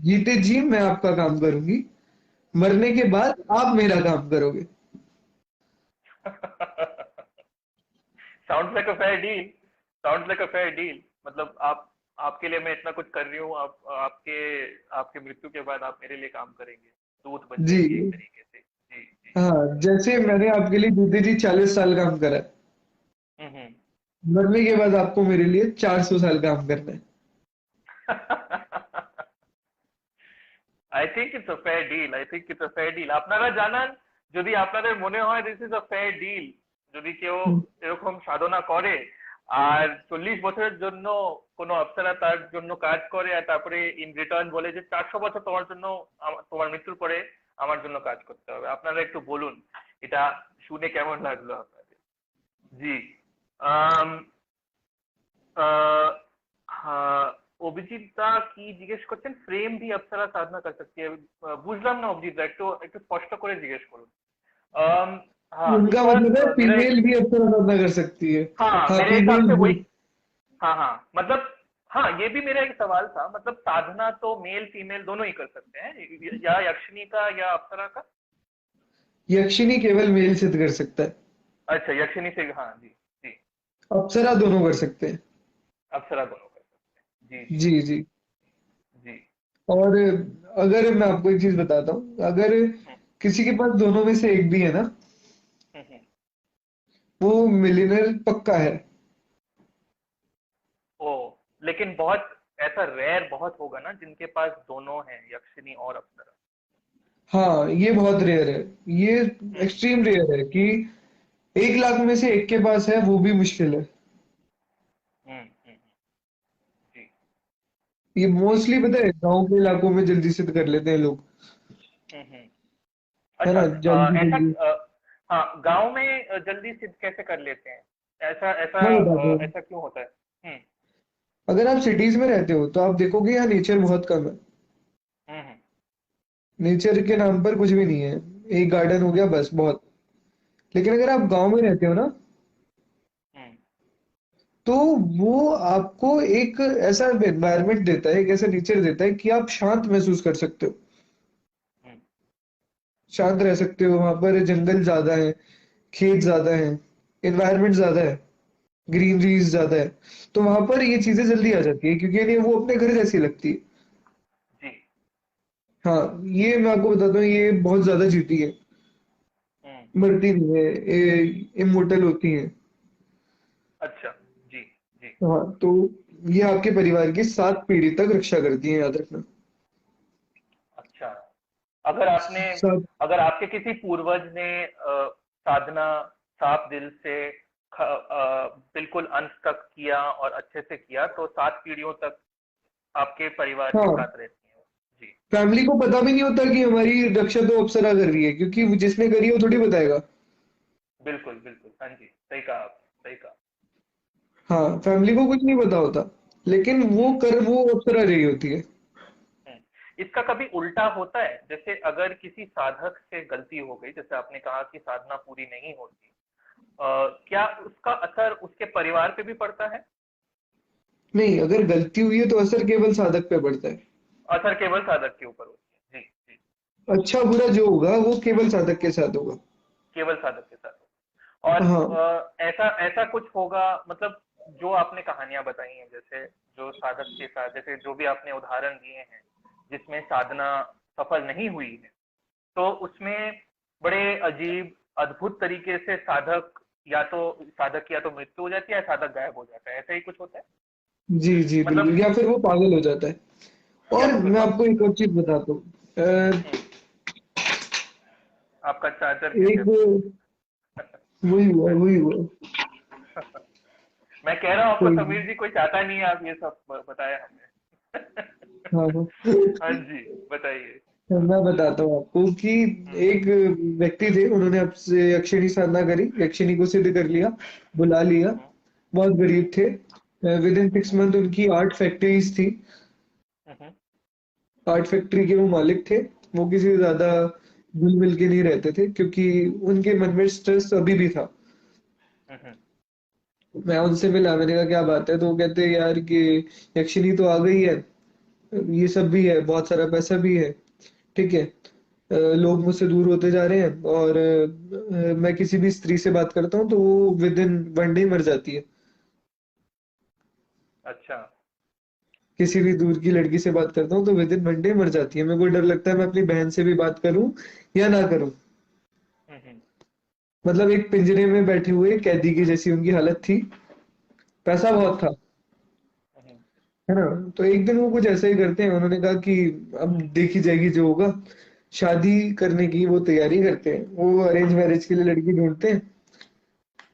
जीते जी मैं आपका काम करूंगी, मरने के बाद आप मेरा काम करोगे। Sounds like a fair deal. Sounds like a fair deal. मतलब आप, आपके लिए मैं इतना कुछ कर रही हूँ, आप आपके आपके मृत्यु के बाद आप मेरे लिए काम करेंगे, दूत बन जी। जाएंगे एक तरीके से। जी जी। हाँ, जैसे मैंने आपके लिए जीते जी 40 साल काम करा है, हम्म। मरने के बाद आपको मेरे लिए 400 साल काम करना है। I think it's a fair deal, I think it's a fair deal. আপনারা জানান যদি আপনাদের মনে হয় this is a fair deal, যদি কেউ এরকম সাধনা করে আর 40 বছরের জন্য কোনো অপ্সরা তার জন্য কাজ করে, আর তারপরে ইন রিটার্ন বলে যে 400 বছর তোমার জন্য, তোমার মৃত্যুর পরে আমার জন্য কাজ করতে হবে, আপনারা একটু বলুন এটা শুনে কেমন লাগলো আপনাদের। জি। আম, আহ, হ্যাঁ, অভিজিৎ দা কি জিজ্ঞেস করছেন, ফ্রেম भी अप्सरा साधना कर सकती है? বুঝলাম না অভিজিৎ দা, একটু একটু স্পষ্ট করে জিজ্ঞেস করুন। আম, हाँ इस उनका बार मतलब है मेरा, फीमेल भी अप्सरा साधना कर सकती है। हाँ हाँ, मेरे हिसाब फीमेल से भी। वही। हाँ हाँ मतलब, हाँ ये भी मेरा एक सवाल था, मतलब साधना तो मेल फीमेल दोनों ही कर सकते हैं, या यक्षिणी का या अप्सरा का। यक्षिनी केवल मेल सिद्ध कर सकता है, अच्छा यक्षिणी से, हाँ जी जी। अप्सरा दोनों कर सकते हैं। अप्सरा दोनों कर सकते हैं। जी जी जी जी। जी। और अगर मैं आपको एक चीज बताता हूँ, अगर हम्म किसी के पास दोनों में से एक भी है ना, हम्म। वो मिलियनर पक्का है। ओ, लेकिन बहुत ऐसा रेयर बहुत होगा ना जिनके पास दोनों हैं, यक्षिणी और अप्सरा। हाँ, ये बहुत रेयर है। ये हम्म एक्सट्रीम रेयर है कि 1 लाख में से एक के पास है, वो भी मुश्किल है। हम्म। जी ये जी। मोस्टली पता है गांव के इलाकों में जल्दी सिद्ध कर लेते हैं लोग, हम्म। है अच्छा, ना, जल्दी ऐसा, जल्दी। हाँ गांव में जल्दी सिद्ध कैसे कर लेते हैं, ऐसा ऐसा मैं बताता हूँ, ऐसा क्यों होता है? हम्म अगर आप सिटीज में रहते हो तो आप देखोगे यहाँ नेचर बहुत कम है। हम्म नेचर के नाम पर कुछ भी नहीं है, एक गार्डन हो गया बस, बहुत। लेकिन अगर आप गांव में रहते हो ना, हम्म तो वो आपको एक ऐसा एनवायरनमेंट देता है, एक ऐसा नेचर देता है कि आप शांत महसूस कर सकते हो, हम्म। शांत रह सकते हो। वहां पर जंगल ज्यादा है, खेत ज्यादा है, एनवायरनमेंट ज्यादा है, ग्रीनरीज ज्यादा है। तो वहां पर ये चीजें जल्दी आ जाती है, क्योंकि इन्हें वो अपने घर जैसी लगती है। जी। हाँ, ये मैं आपको बताता हूँ, ये बहुत ज्यादा जीती है, हम्म। मरती नहीं है, ये इमोर्टल होती है। अच्छा। जी जी। हाँ, तो ये आपके परिवार की 7 पीढ़ी तक रक्षा करती है, याद रखना। अच्छा, अगर आपने, सब। अगर आपके किसी पूर्वज ने साधना साफ दिल से बिल्कुल अंत तक किया और अच्छे से किया, तो 7 पीढ़ियों तक आपके परिवार के हाँ, साथ रहती हैं वो। जी। फैमिली को पता भी नहीं होता कि हमारी रक्षा तो अप्सरा कर रही है, क्योंकि जिसने करी है वो थोड़ी बताएगा। बिल्कुल बिल्कुल, हाँ जी, सही कहा आपने, सही कहा। हाँ, फैमिली को कुछ नहीं पता होता, लेकिन हम्म वो अप्सरा रही होती है। हम्म। इसका कभी उल्टा होता है, जैसे अगर किसी साधक से गलती हो गई, जैसे आपने कहा कि साधना पूरी नहीं होती, क्या उसका असर उसके परिवार पे भी पड़ता है? नहीं, अगर गलती हुई है तो असर केवल साधक पे पड़ता है। असर केवल साधक के ऊपर होती है, जी जी। अच्छा बुरा जो होगा वो केवल साधक के साथ होगा। केवल साधक के साथ होगा। और हाँ। ऐसा ऐसा कुछ होगा, मतलब जो आपने कहानियां बताई हैं, जैसे जो साधक के साथ, जैसे जो भी आपने उदाहरण दिए हैं जिसमें साधना सफल नहीं हुई है, तो उसमें बड़े अजीब अद्भुत तरीके से साधक की या तो मृत्यु हो जाती है या साधक गायब हो जाता है, ऐसा ही कुछ होता है? जी जी मतलब बिल्कुल, या फिर वो पागल हो जाता है। या और तो फिर मैं पागल आपको हो एक जाता और चीज बताता हूँ। अ, है। आपका चार्जर गिर एक गया पीछे। वही हुआ। मैं कह रहा हूँ आपको कोई नहीं। समीर जी कोई चाहता नहीं है आप ये सब बताया हमें। हाँ हाँ। हाँ जी, बताइए। तो हाँ। मैं बताता हूँ आपको कि हम्म एक व्यक्ति थे, उन्होंने आपसे यक्षिणी साधना करी, यक्षिणी को सिद्ध कर लिया, बुला लिया। हम्म बहुत गरीब थे। With in six hmm month उनकी 8 फैक्ट्रीज थी। हम्म 8 फैक्ट्री के वो मालिक थे। वो किसी से ज्यादा घुल मिल के नहीं रहते थे, क्योंकि उनके मन में स्ट्रेस अभी भी था। हम्म मैं उनसे मिला, मैंने कहा क्या बात है, तो वो कहते यार कि यक्षिणी तो आ गई है, ये सब भी है, बहुत सारा पैसा भी है, ठीक है। लोग मुझसे दूर होते जा रहे हैं, और मैं किसी भी स्त्री से बात करता हूँ तो वो विद इन 1 डे मर जाती है। अच्छा। किसी भी दूर की लड़की से बात करता हूँ तो विद इन 1 डे मर जाती है। मेरे को डर लगता है मैं अपनी बहन से भी बात करूं या ना करूं। हम्म मतलब एक पिंजरे में बैठे हुए कैदी की जैसी उनकी हालत थी। पैसा बहुत था, हम्म है ना। तो एक दिन वो कुछ ऐसा ही करते हैं, उन्होंने कहा कि अब देखी जाएगी जो होगा। शादी करने की वो तैयारी करते हैं, वो अरेंज मैरिज के लिए लड़की ढूंढते हैं।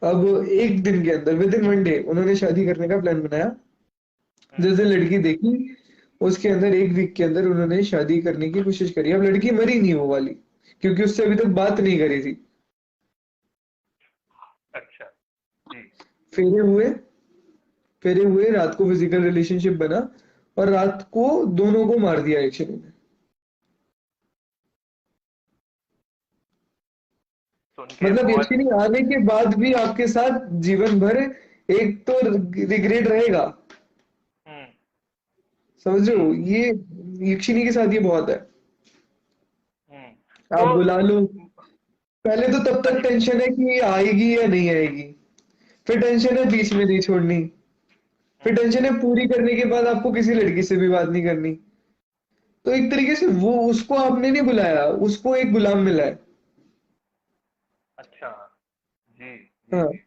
अब एक दिन के अंदर विद इन 1 डे उन्होंने शादी करने का प्लान बनाया। हम्म जिस दिन लड़की देखी, उसके अंदर 1 वीक के अंदर उन्होंने शादी करने की कोशिश करी। अब लड़की मरी नहीं वो वाली, क्योंकि उससे अभी तक बात नहीं करी थी। अच्छा। जी। फेरे हुए, फेरे हुए, रात को फिजिकल रिलेशनशिप बना, और रात को दोनों को मार दिया एक्चुअली में। सुन के मतलब बहुत। यक्षिणी आने के बाद भी आपके साथ जीवन भर एक तो रिग्रेट रहेगा। हम्म समझ रहे जी। हो, ये यक्षिणी के साथ ये बहुत है। हम्म आप तो बुला लो, पहले तो तब तक अच्छा। टेंशन है कि ये आएगी या नहीं आएगी। फिर टेंशन है बीच में नहीं छोड़नी। फिर हम्म टेंशन है पूरी करने के बाद आपको किसी लड़की से भी बात नहीं करनी। तो एक तरीके से वो उसको आपने नहीं बुलाया, उसको एक गुलाम मिला है। अच्छा। जी जी हाँ। जी।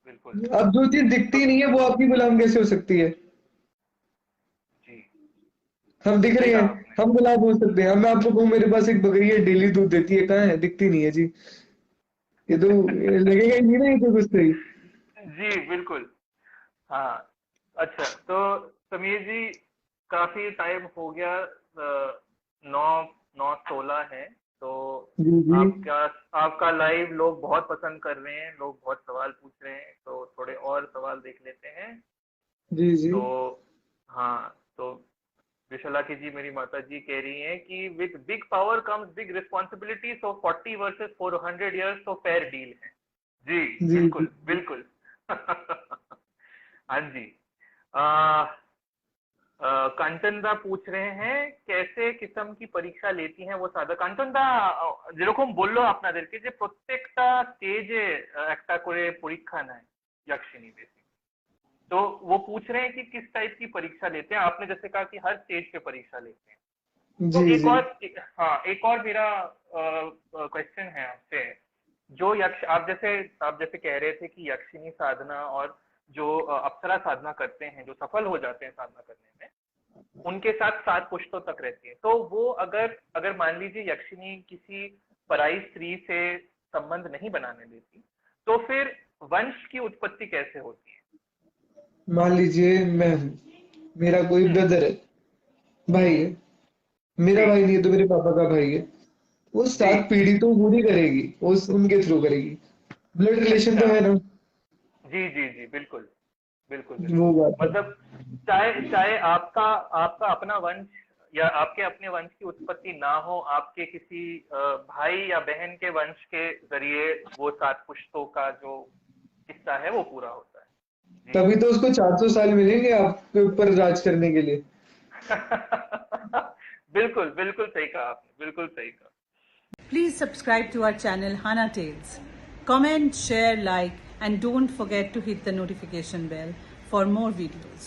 बिल्कुल। अब जो चीज दिखती तो नहीं है वो आपकी गुलाम कैसे हो सकती है। जी, हम दिख सही रहे कहा हैं, आपने। हम गुलाम हो सकते हैं। अब मैं आपको कहूँ मेरे पास एक बकरी है, डेली दूध देती है, कहाँ है, दिखती नहीं है जी। ये लगेगा ही नहीं ना, ये तो कुछ सही। जी बिल्कुल। हाँ। अच्छा, तो समीर जी, काफी टाइम हो गया, 9:16 है, तो जी जी। आपका आपका लाइव लोग बहुत पसंद कर रहे हैं, लोग बहुत सवाल पूछ रहे हैं, तो थोड़े और सवाल देख लेते हैं। जी जी। तो हाँ, तो विशालाक्षी जी मेरी माता जी कह रही हैं कि with big power comes big responsibility, so 40 versus 400 years तो फेयर डील है। जी जी जी। बिल्कुल बिल्कुल। हाँ जी। आ, कंचनदा पूछ रहे हैं कैसे किस्म की परीक्षा लेती हैं वो साधक। কাঞ্চনদা, যেরকম বললো আপনাদেরকে যে প্রত্যেকটা স্টেজে একটা করে পরীক্ষা নেয় यक्षिणी बेसिक। तो वो पूछ रहे हैं कि किस टाइप की परीक्षा लेते हैं, आपने जैसे कहा कि हर स्टेज पे परीक्षा लेते हैं। तो जी एक जी। और हाँ, एक और मेरा क्वेश्चन है आपसे। जो यक्ष आप जैसे कह रहे थे कि यक्षिणी साधना और जो अप्सरा साधना करते हैं, जो सफल हो जाते हैं साधना करने में, उनके साथ 7 पुश्तों तक रहती है। तो वो अगर अगर मान लीजिए यक्षिणी किसी पराई स्त्री से संबंध नहीं बनाने देती, तो फिर वंश की उत्पत्ति कैसे होती है? मान लीजिए मैं हूँ, मेरा कोई हम्म ब्रदर है, भाई हम्म है। मेरा जी भाई नहीं है तो मेरे पापा का भाई है। वो जी। 7 पीढ़ी तो पूरी करेगी, वो उनके थ्रू करेगी। ब्लड रिलेशन अच्छा। तो है ना। जी जी जी बिल्कुल। बिल्कुल वो बिल्कुल। बात है। मतलब चाहे चाहे आपका आपका अपना वंश या आपके अपने वंश की उत्पत्ति ना हो, आपके किसी भाई या बहन के वंश के जरिए वो 7 पुश्तों का जो किस्सा है वो पूरा होता है। जी। तभी तो उसको 400 साल मिलेंगे आपके ऊपर राज करने के लिए। बिल्कुल बिल्कुल सही कहा आपने, बिल्कुल सही कहा। Please subscribe to our channel Hana Tales. Comment, share, like, and don't forget to hit the notification bell for more videos.